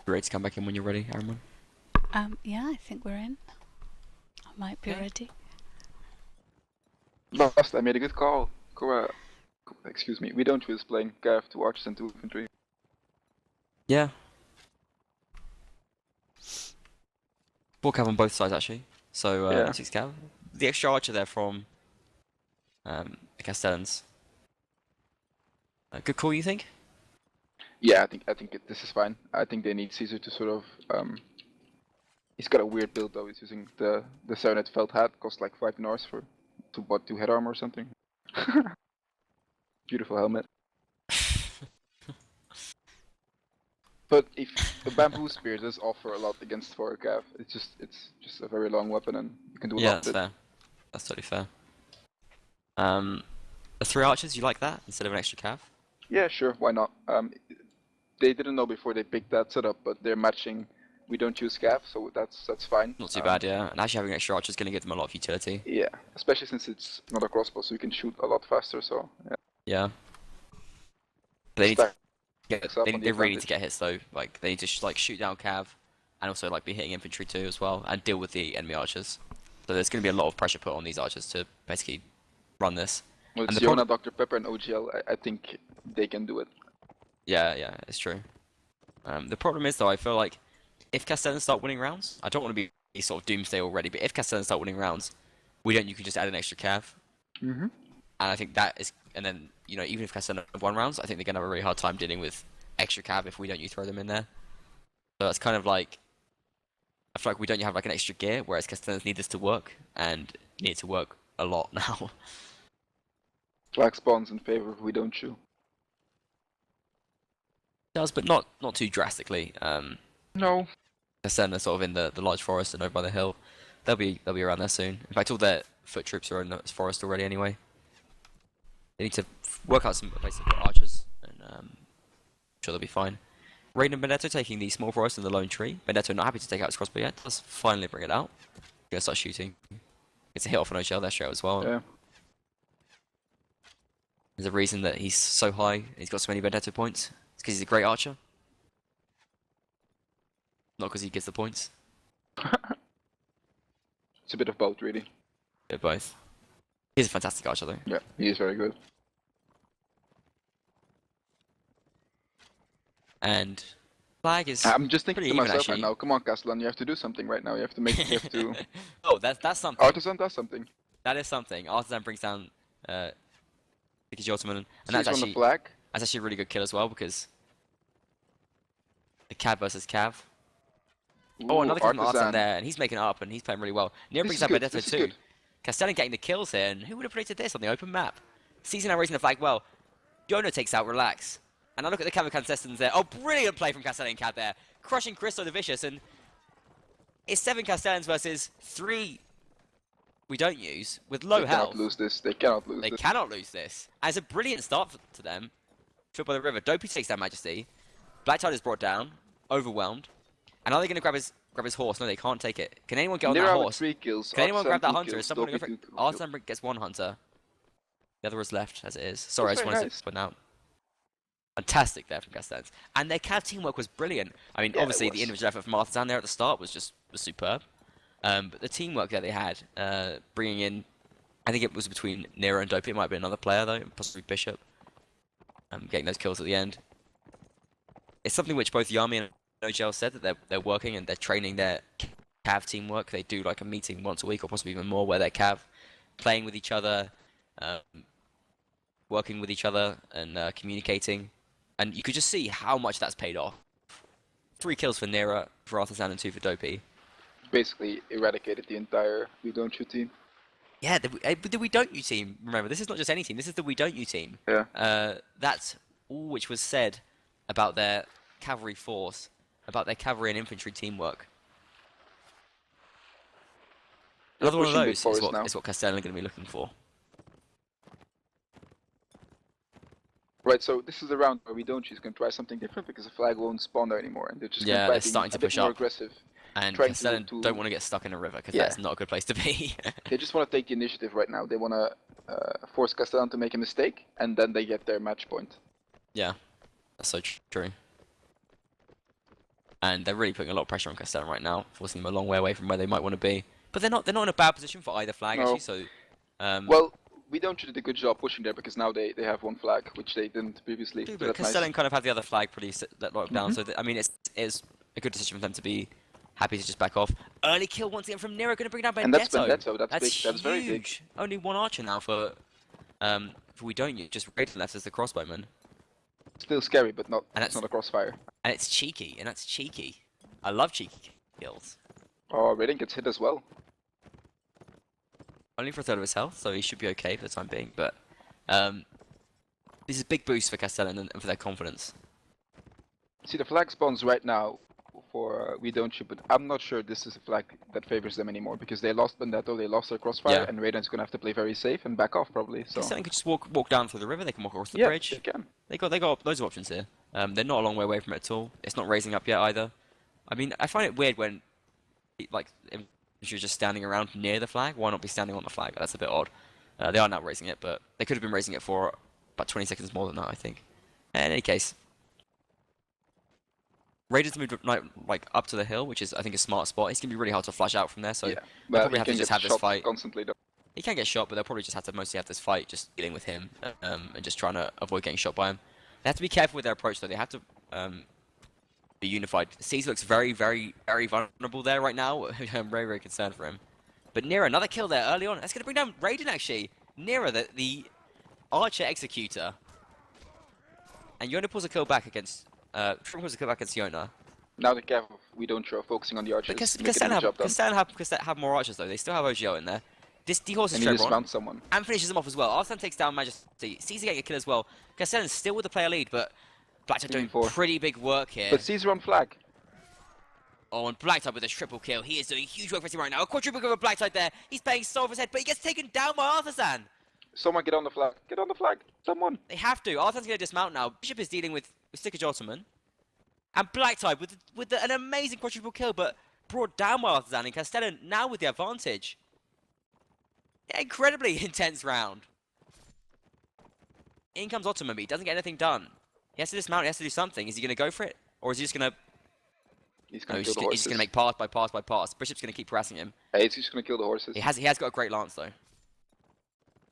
You ready to come back in when you're ready, Aaron? Yeah, I think we're in. I might be ready. Last, I made a good call. Excuse me. WeDontYou is playing Cav, 2 archers and 2 infantry. Yeah. 4 cav on both sides actually. So Yeah. 6 cav. The extra archer there from the Castellans. Good call, you think? Yeah, I think this is fine. I think they need Caesar to sort of he's got a weird build though. He's using the Serenade felt hat, cost like 5 Nars for 2 head armor or something. Beautiful helmet. But if the bamboo spear does offer a lot against 4 cav, it's just a very long weapon and you can do a Yeah, lot that's with it. fair. That's totally fair. The 3 archers, you like that instead of an extra cav? Yeah, sure, why not? They didn't know before they picked that setup, but they're matching. We don't use cav, so that's fine. Not too bad, yeah. And actually having an extra archer is going to give them a lot of utility. Yeah, especially since it's not a crossbow, so you can shoot a lot faster. So yeah. Yeah. They need Stack to up on the they really need to advantage. get hits though. Like they need to like shoot down cav, and also like be hitting infantry too as well, and deal with the enemy archers. So there's going to be a lot of pressure put on these archers to basically run this. Well, And it's the Yona, Dr. Pepper, and OGL. I think they can do it. Yeah, yeah, it's true. The problem is though, I feel like if Castellans start winning rounds, I don't want to be sort of doomsday already, but if Castellans start winning rounds, you can just add an extra cav. Mm-hmm. And I think that is, and then, you know, even if Castellans have won rounds, I think they're going to have a really hard time dealing with extra cav if you throw them in there. So it's kind of like, I feel like you have like an extra gear, whereas Castellans need this to work, and need it to work a lot now. Flag spawns in favor of WeDontYou. Does, but not too drastically. No. Castellans are sort of in the large forest and over by the hill. They'll be around there soon. In fact, all their foot troops are in the forest already anyway. They need to work out some places to put archers, and I'm sure they'll be fine. Raiden and Benedetto taking the small forest and the lone tree. Benedetto not happy to take out his crossbow yet. Let's finally bring it out. Gonna start shooting. It's a hit off an OGL there straight as well. Yeah. There's a reason that he's so high. He's got so many Benedetto points. It's because he's a great archer. Not because he gives the points. It's a bit of both, really. They're both. He's a fantastic archer though. Yeah, he is very good. And flag is I'm just thinking pretty to even, myself actually. right now. Come on, Castellan, you have to do something right now. You have to make. You have to. Oh, that's something. Artisan does something. That is something. Artisan brings down Vicky Jotman, and She's that's on actually the flag. a really good kill as well because the Cav versus Cav. Oh, Ooh, another kill from Artisan Artisan. there, and he's making it up, and he's playing really well. Nero This brings is down good, Benedetto this is too. good. Castellan getting the kills here, and who would have predicted this on the open map? Season now raising the flag well. Yono takes out Relax. And I look at the Cav Castellans there. Oh, brilliant play from Castellan Cav there. Crushing Cristo the Vicious, and it's 7 Castellans versus 3 we don't use with low They health. cannot lose this. They cannot lose They this. cannot lose this. And it's a brilliant start to them. Filled by the river. Dopey takes down Majesty. Black Tide is brought down. Overwhelmed. And are they going to grab his horse? No, they can't take it. Can anyone get on that Nero with horse? 3 kills. Can anyone grab Artisan that 2 hunter? kills, Is someone Dopey going 2 kills. Artisan gets 1 hunter. The other is left as it is. Sorry, I That's just very wanted nice. to point out. Fantastic there from Castellans. And their Cav teamwork was brilliant. I mean, Yeah, it obviously the was. individual effort from Artisan there at the start was superb. But the teamwork that they had, bringing in, I think it was between Nero and Dopey. It might have been another player though, possibly Bishop. Getting those kills at the end. It's something which both Yami and OGL said that they're working and they're training their Cav teamwork. They do like a meeting once a week or possibly even more where they're Cav playing with each other, working with each other and communicating. And you could just see how much that's paid off. 3 kills for Nero, for Artisan, and 2 for Dopey. Basically eradicated the entire WeDontYou team. Yeah, the WeDontYou team. Remember, this is not just any team. This is the WeDontYou team. Yeah. That's all which was said about their cavalry force, about their cavalry and infantry teamwork. Another one of pushing those mid-forest now. is what Castellan are going to be looking for. Right, so this is a round where WeDontYou's going to try something different because the flag won't spawn there anymore, and they're just going to try being starting to a bit push more up. aggressive. And trying Castellan to don't want to get stuck in a river, because Yeah. that's not a good place to be. They just want to take the initiative right now. They want to force Castellan to make a mistake, and then they get their match point. Yeah, that's so true. And they're really putting a lot of pressure on Castellan right now, forcing them a long way away from where they might want to be. But they're not in a bad position for either flag, No. actually, so... Well, WeDontYou did a good job pushing there, because now they have one flag, which they didn't previously. True, So but that's Castellan nice. kind of had the other flag pretty locked down, so I mean, it's a good decision for them to be happy to just back off. Early kill once again from Nero, going to bring down Vendetto. And that's Vendetto, that's big, huge. that's very big. Only one archer now for WeDontYou, just Raiden left as the crossbowman. Still scary, but not. And It's not a crossfire. And it's cheeky, and that's cheeky. I love cheeky kills. Oh, Raiden gets hit as well. Only for a third of his health, so he should be okay for the time being, but this is a big boost for Castellan and for their confidence. See, the flag spawns right now for WeDontYou, but I'm not sure this is a flag that favors them anymore, because they lost Vendetto, they lost their crossfire, Yeah. and Raiden's gonna have to play very safe and back off probably. So Castellan could just walk down through the river, they can walk across the yeah, bridge. they can. They got loads of options here. They're not a long way away from it at all. It's not raising up yet either. I mean, I find it weird when, like, if you're just standing around near the flag, why not be standing on the flag? That's a bit odd. They are now raising it, but they could have been raising it for about 20 seconds more than that, I think. In any case, Raiden's moved like up to the hill, which is I think a smart spot. It's gonna be really hard to flash out from there, so Yeah, they'll well, probably he have to can just get have this shot fight. constantly though. He can get shot, but they'll probably just have to mostly have this fight, just dealing with him and just trying to avoid getting shot by him. They have to be careful with their approach, though. They have to be unified. Caesar looks very, very, very vulnerable there right now. I'm very, very concerned for him. But Nero, another kill there early on. That's going to bring down Raiden, actually. Nero, the Archer Executor. And Yona pulls a kill back against... Trim pulls a kill back against Yona. Now the Cav, WeDontYou focusing on the archers. Because making the job done. Castellan have more archers, though. They still have OGO in there. This dehorses And he Trevor dismounts someone. and finishes him off as well. Arslan takes down Majesty. Caesar getting a kill as well. Castellan's still with the player lead, but Blacktop doing 3-4. pretty big work here. But Caesar on flag. Oh, and Blacktop with a triple kill. He is doing huge work for his team right now. A quadruple kill for Blacktop there. He's paying soul for his head, but he gets taken down by Arthursan. Someone get on the flag. Get on the flag. Someone. They have to. Arthursan's going to dismount now. Bishop is dealing with Stickage Ottoman. And Blacktop with an amazing quadruple kill, but brought down by Arthursan. And Castellan now with the advantage. Incredibly intense round. In comes Ottoman, but he doesn't get anything done. He has to dismount, he has to do something. Is he going to go for it? Or is he just going to... He's No, gonna he's kill the just horses. going to make pass by pass by pass. Bishop's going to keep harassing him. Hey, he's just gonna kill the horses. He has got a great lance, though.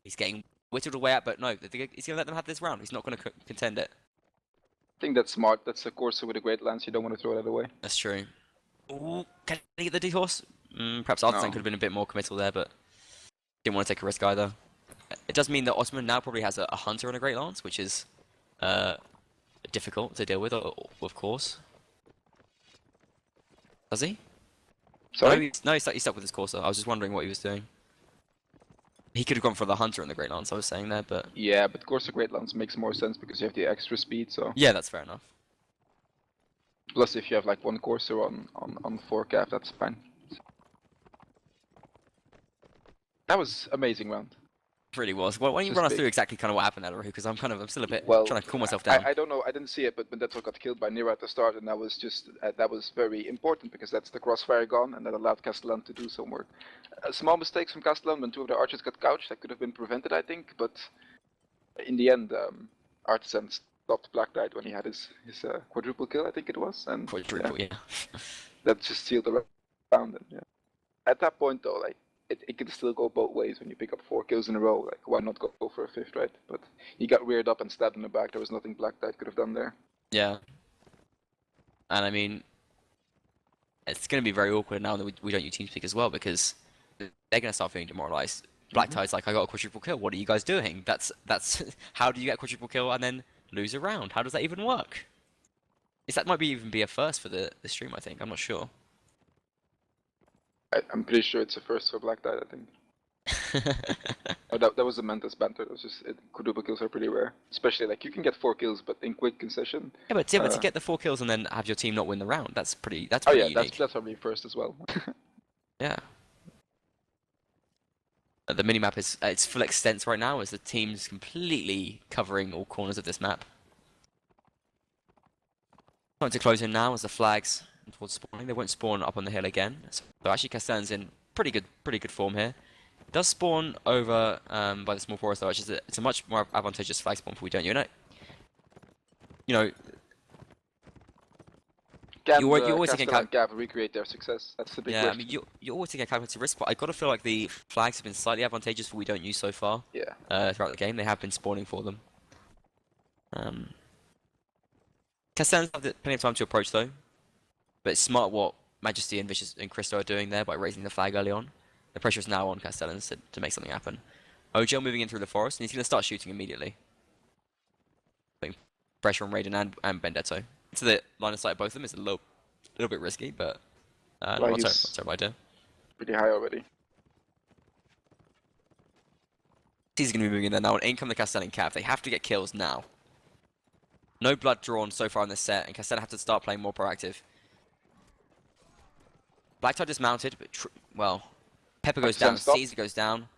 He's getting whittled away at, but no, he's going to let them have this round. He's not going to contend it. I think that's smart. That's a Corsa with a great lance. You don't want to throw that away. That's true. Ooh, can he get the D-horse? Perhaps Artisan No. could have been a bit more committal there, but didn't want to take a risk either. It does mean that Ottoman now probably has a hunter and a great lance, which is difficult to deal with, of course. Does he? Sorry? No, he's stuck with his Corsa. I was just wondering what he was doing. He could have gone for the hunter and the great lance, I was saying there, but... Yeah, but Corsa great lance makes more sense because you have the extra speed, so... Yeah, that's fair enough. Plus, if you have like one Corsa on 4 cap, that's fine. That was amazing round. It really was. Well, why don't you Just run us big. through exactly kind of what happened there, Rahu? Because I'm still a bit Well, trying to cool myself down. I don't know, I didn't see it, but Vendetto got killed by Nero at the start, and that was just, that was very important, because that's the crossfire gone, and that allowed Castellan to do some work. Small mistakes from Castellan when 2 of the archers got couched, that could have been prevented, I think, but in the end, Artisan stopped Black Knight when he had his quadruple kill, I think it was, and Quadruple, yeah. that just sealed the round, and yeah. At that point, though, like, it can still go both ways when you pick up 4 kills in a row. Like, why not go for a 5th, right? But he got reared up and stabbed in the back. There was nothing Black Knight could have done there. Yeah. And I mean, it's going to be very awkward now that we don't use TeamSpeak as well, because they're going to start feeling demoralized. Black Tide's like, I got a quadruple kill. What are you guys doing? That's how do you get a quadruple kill and then lose a round? How does that even work? That might even be a first for the stream, I think. I'm not sure. I'm pretty sure it's a first for Black Knight, I think. Oh, that was a Mantis banter. That was just quadruple kills are pretty rare, especially like you can get 4 kills, but in quick concession. Yeah, but to get the 4 kills and then have your team not win the round, that's pretty. That's Oh pretty yeah, unique. that's probably first as well. Yeah. The minimap is at its full extent right now as the team's completely covering all corners of this map. Time to close in now as the flags towards spawning. They won't spawn up on the hill again. So actually Castellans in pretty good form here. It does spawn over by the small forest though, which is it's a much more advantageous flag spawn for WeDontYou. You know, you're always taking Cav recreate their success. That's the big yeah, risk. I mean, you're always taking a calculated risk, but I gotta feel like the flags have been slightly advantageous for WeDontYou so far. Yeah. Throughout the game, they have been spawning for them. Castellans have plenty of time to approach though, but it's smart what Majesty and Vicious and Christo are doing there by raising the flag early on. The pressure is now on Castellans to make something happen. OGL moving in through the forest, and he's gonna start shooting immediately. Putting pressure on Raiden and Benedetto. So the line of sight of both of them is a little bit risky, but not a terrible idea. Pretty high already. He's going to be moving in there now, and in come the Castellan Cav. They have to get kills now. No blood drawn so far in this set, and Castellan have to start playing more proactive. Black Tide dismounted, but well, Pepper goes down, Caesar goes down.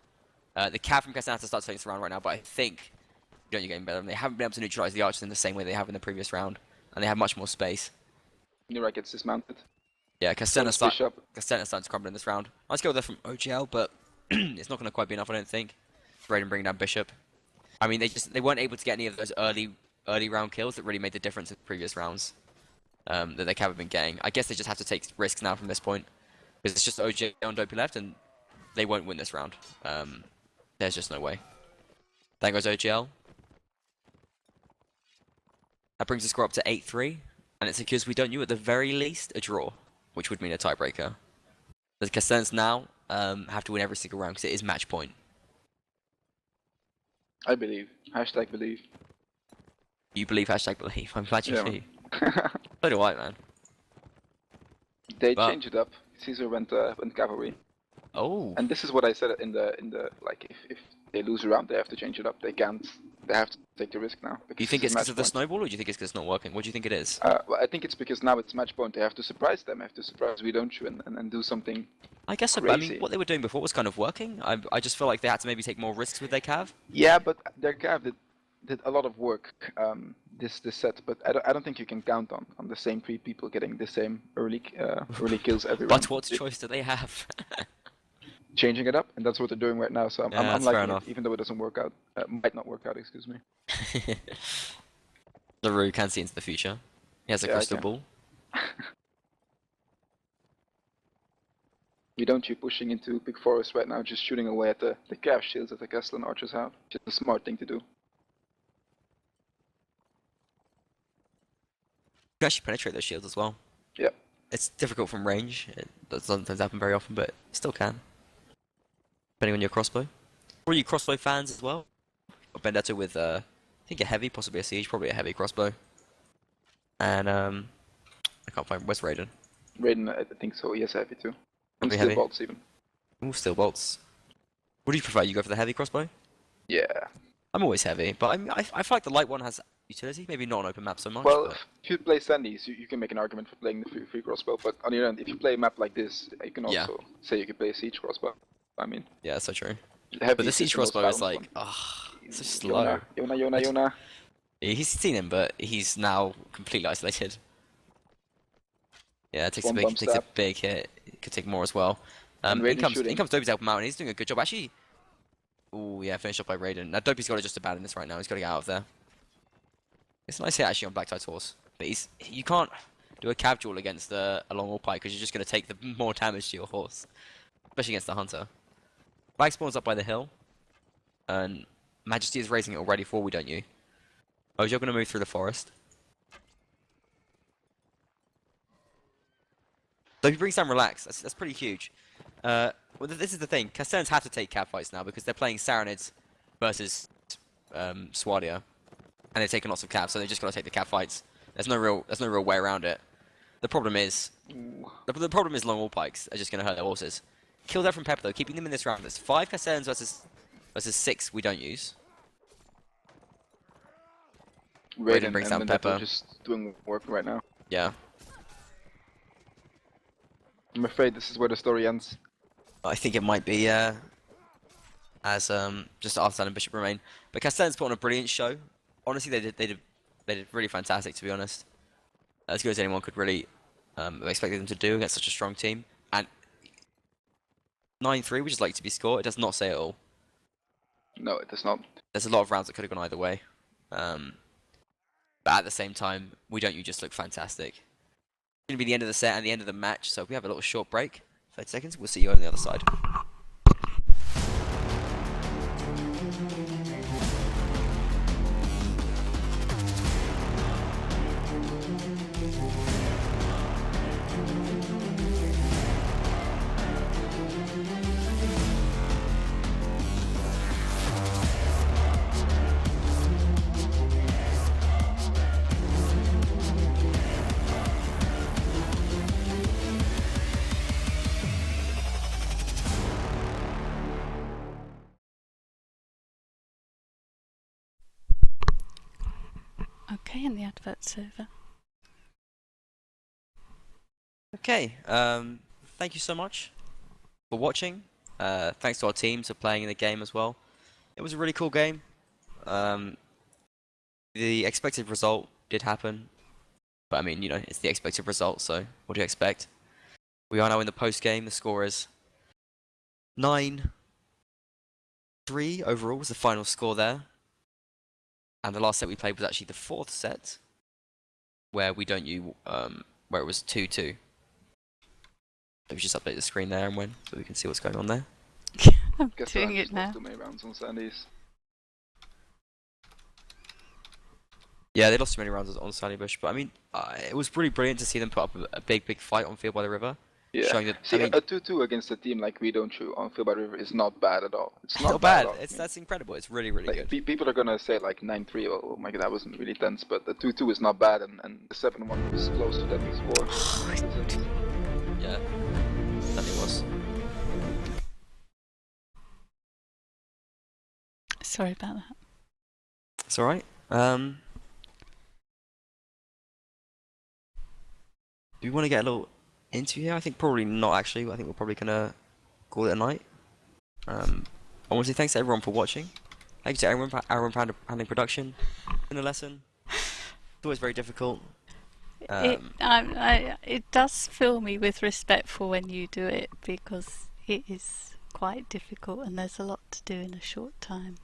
The Cav from Castellan have to start turning this around right now, but I think you're getting better, and they haven't been able to neutralize the archers in the same way they have in the previous round, and they have much more space. Nira gets dismounted. Yeah, Castellan's starting to crumble in this round. Nice go there from OGL, but it's not going to quite be enough, I don't think. Raiden bringing down Bishop. I mean, they weren't able to get any of those early round kills that really made the difference in previous rounds that they have been getting. I guess they just have to take risks now from this point, because it's just OGL and Dopey left, and they won't win this round. There's just no way. There goes OGL. That brings the score up to 8-3. And it secures WeDontYou at the very least a draw, which would mean a tiebreaker. The Castellans now have to win every single round because it is match point. I believe. Hashtag believe. You believe, hashtag believe. I'm glad you do. So do I, man. They changed it up. Caesar went cavalry. Oh. And this is what I said in the like if they lose a round they have to change it up. They can't. They have to take the risk now. Do you think it's because of the snowball, or do you think it's because it's not working? What do you think it is? Well, I think it's because now it's match point. They have to surprise them. They have to surprise WeDontYou and do something. I guess so. But I mean, what they were doing before was kind of working. I just feel like they had to maybe take more risks with their Cav. Yeah, but their Cav did a lot of work this set. But I don't think you can count on the same 3 people getting the same early kills every round. But what choice do they have? Changing it up, and that's what they're doing right now. So I'm liking it, even though it doesn't work out. Might not work out, excuse me. LaRue can see into the future. He has a crystal ball. WeDontYou pushing into big forest right now, just shooting away at the Cav shields that the Castellan archers have. Just a smart thing to do. You can actually penetrate those shields as well. Yeah. It's difficult from range. It doesn't happen very often, but it still can. Depending on your crossbow. Or you crossbow fans as well? Or Benedetto with, I think a heavy, possibly a siege, probably a heavy crossbow. And, I can't find, where's Raiden? Raiden, I think so, he has heavy too. And steel heavy bolts even. Ooh, steel bolts. What do you prefer? You go for the heavy crossbow? Yeah. I'm always heavy, but I feel like the light one has utility, maybe not on open map so much. Well, but... if you play Sandy's, you can make an argument for playing the free crossbow, but on the other hand, if you play a map like this, you can also say you can play a siege crossbow. I mean... Yeah, that's so true. But the siege crossbow is like, so slow. Yona. He's seen him, but he's now completely isolated. Yeah, it takes a big hit. It could take more as well. In comes Dopey's help him out, and he's doing a good job. Actually, oh yeah, finished off by Raiden. Now Dopey's got to just abandon this right now. He's got to get out of there. It's a nice hit actually on Black Tide's horse, but you can't do a cav duel against a long all pike because you're just going to take the more damage to your horse, especially against the hunter. Flag spawns up by the hill, and Majesty is raising it already for WeDontYou. You're going to move through the forest. So if he brings down Relax, that's pretty huge. Well, this is the thing. Castellans have to take cav fights now because they're playing Saranids versus Swadia, and they're taking lots of cav, so they just got to take the cav fights. There's no real way around it. The problem is, long all pikes are just going to hurt their horses. Kill that from Pepper though, keeping them in this round. There's 5 Castellans versus 6 WeDontYous. Raiden brings down Pepper. Just doing work right now. Yeah. I'm afraid this is where the story ends. I think it might be. as just Arthur and Bishop remain. But Castellans put on a brilliant show. Honestly, they did really fantastic, to be honest. As good as anyone could really expect them to do against such a strong team. And 9-3, which is like to be scored, it does not say it all. No, it does not. There's a lot of rounds that could have gone either way. But at the same time, WeDontYou just look fantastic. It's going to be the end of the set and the end of the match, so if we have a little short break, 30 seconds, we'll see you on the other side. Okay, and the advert's over. Okay, thank you so much for watching. Thanks to our teams for playing in the game as well. It was a really cool game. The expected result did happen, but I mean, you know, it's the expected result, so what do you expect? We are now in the post game. The score is 9-3 overall was the final score there. And the last set we played was actually the 4th set, where WeDontYou, where it was 2-2. Let me just update the screen there and so we can see what's going on there. I'm doing it now. Too many rounds on Sandy's. Yeah, they lost too many rounds on Sunny Bush, but I mean, it was really brilliant to see them put up a big fight on Field by the River. Yeah. Showing that, See, I mean, a 2-2 against a team like WeDontYou on Field by the River is not bad at all. It's not bad. bad. That's incredible. It's really Like, good. people are gonna say like 9-3. Oh my god, that wasn't really tense. But the 2-2 is not bad, and the 7-1 was close to that score. Yeah, definitely was. Sorry about that. It's all right. Do we want to get a little into here? I think probably not actually. I think we're probably gonna call it a night. I want to say thanks to everyone for watching. Thank you to Aaron for handling production in the lesson. It's always very difficult. It does fill me with respect for when you do it, because it is quite difficult and there's a lot to do in a short time.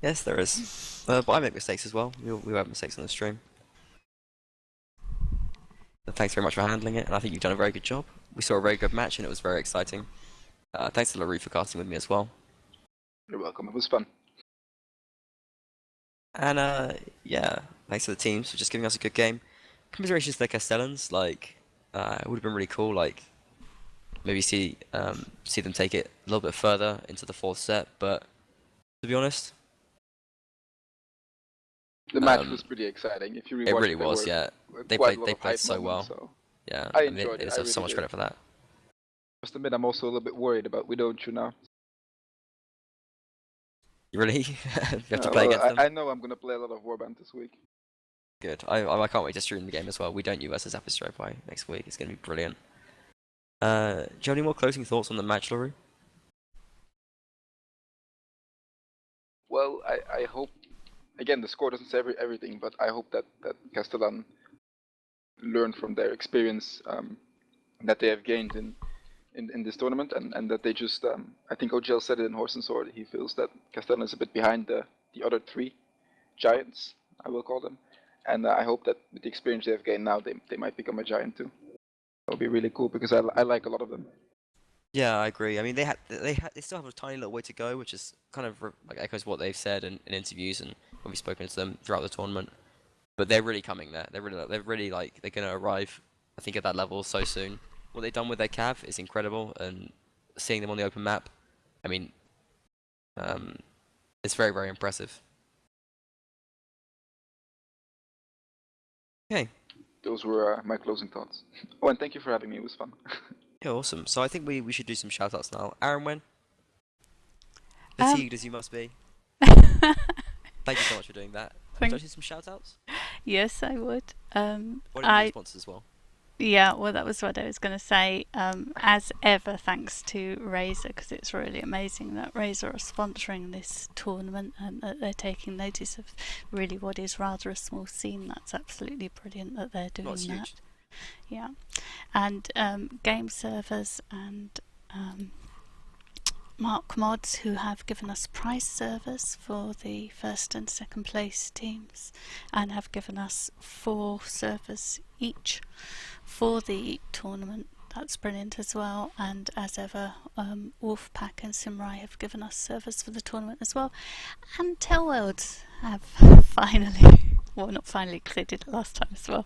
Yes, there is. But I make mistakes as well. We have mistakes on the stream. But thanks very much for handling it, and I think you've done a very good job. We saw a very good match and it was very exciting. Thanks to LaRue for casting with me as well. You're welcome. It was fun. And yeah, thanks to the teams for just giving us a good game. Commiserations to the Castellans. Like, it would have been really cool. Like, maybe see them take it a little bit further into the 4th set. But to be honest, the match was pretty exciting. If you rewatch it really was. Yeah, they played so well. So yeah, I enjoyed it. They deserve so much credit for that. I must admit, I'm also a little bit worried about WeDontYou now. You really? You have to play against them? I know I'm gonna play a lot of Warband this week. Good. I can't wait to stream the game as well. WeDontYou versus Apostrophoi next week. It's gonna be brilliant. Do you have any more closing thoughts on the match, LaRue? Well, I hope. Again, the score doesn't say everything, but I hope that Castellan learned from their experience that they have gained in this tournament, and that they just. I think OGL said it in Horse and Sword. He feels that Castellan is a bit behind the other 3 giants, I will call them, and I hope that with the experience they have gained now, they might become a giant too. That would be really cool because I like a lot of them. Yeah, I agree. I mean, they still have a tiny little way to go, which is kind of like echoes what they've said in interviews and when we've spoken to them throughout the tournament. But they're really coming there. They're really like they're gonna arrive. I think at that level so soon. What they've done with their cav is incredible, and seeing them on the open map, I mean, it's very, very impressive. Okay. Those were my closing thoughts. Oh, and thank you for having me. It was fun. Yeah, awesome. So I think we should do some shoutouts now. Aaron, when? Fatigued as you must be. Thank you so much for doing that. Would you like to do some shoutouts? Yes, I would. What are your sponsors as well? Yeah, well, that was what I was going to say. As ever, thanks to Razer, because it's really amazing that Razer are sponsoring this tournament and that they're taking notice of really what is rather a small scene. That's absolutely brilliant that they're doing Well, it's that. huge. Yeah, and game servers and Mark Mods, who have given us prize servers for the first and second place teams and have given us 4 servers each for the tournament. That's brilliant as well. And as ever, Wolfpack and Simrai have given us servers for the tournament as well. And Tellworlds have finally, well, not finally, because they did it last time as well,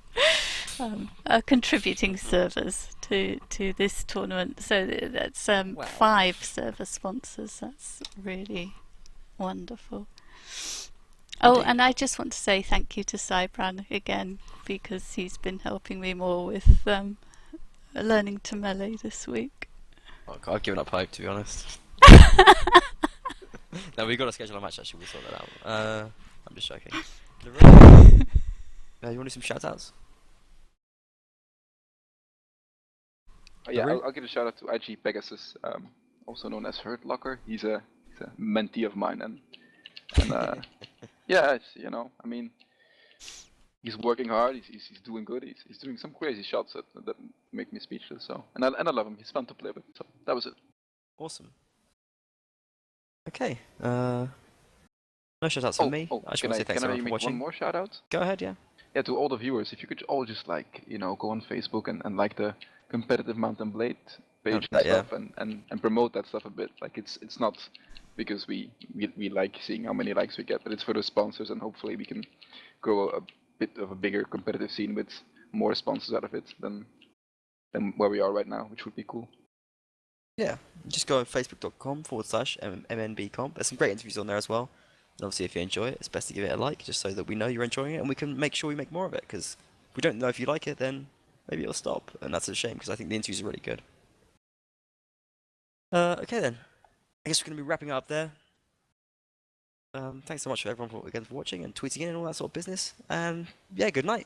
are contributing servers to this tournament. So that's Wow. 5 server sponsors. That's really wonderful. Oh, Indeed. and I just want to say thank you to Cybran again, because he's been helping me more with learning to melee this week. Oh, God, I've given up hope, to be honest. No, we've got to schedule a match, actually. We'll sort that out. I'm just joking. You want to do some shout-outs? Yeah, Larue? I'll give a shout out to IG Pegasus, also known as Hurt Locker. He's a mentee of mine, and yeah, it's, I mean, he's working hard. He's doing good. He's doing some crazy shots that make me speechless. So, and I love him. He's fun to play with. So that was it. Awesome. Okay. No shout-outs from me. I just want to say thanks can I everyone for make watching. one more shout out? Go ahead, yeah. Yeah, to all the viewers, if you could all just go on Facebook and like the competitive Mount&Blade page and Yeah. stuff, and promote that stuff a bit. Like it's not because we like seeing how many likes we get, but it's for the sponsors, and hopefully we can grow a bit of a bigger competitive scene with more sponsors out of it than where we are right now, which would be cool. Yeah, just go on facebook.com/MNBcomp. There's some great interviews on there as well. And obviously, if you enjoy it, it's best to give it a like, just so that we know you're enjoying it, and we can make sure we make more of it. Because if we don't know if you like it, then maybe it'll stop, and that's a shame. Because I think the interviews are really good. Okay then. I guess we're going to be wrapping up there. Thanks so much for everyone for watching and tweeting in and all that sort of business. And yeah, good night.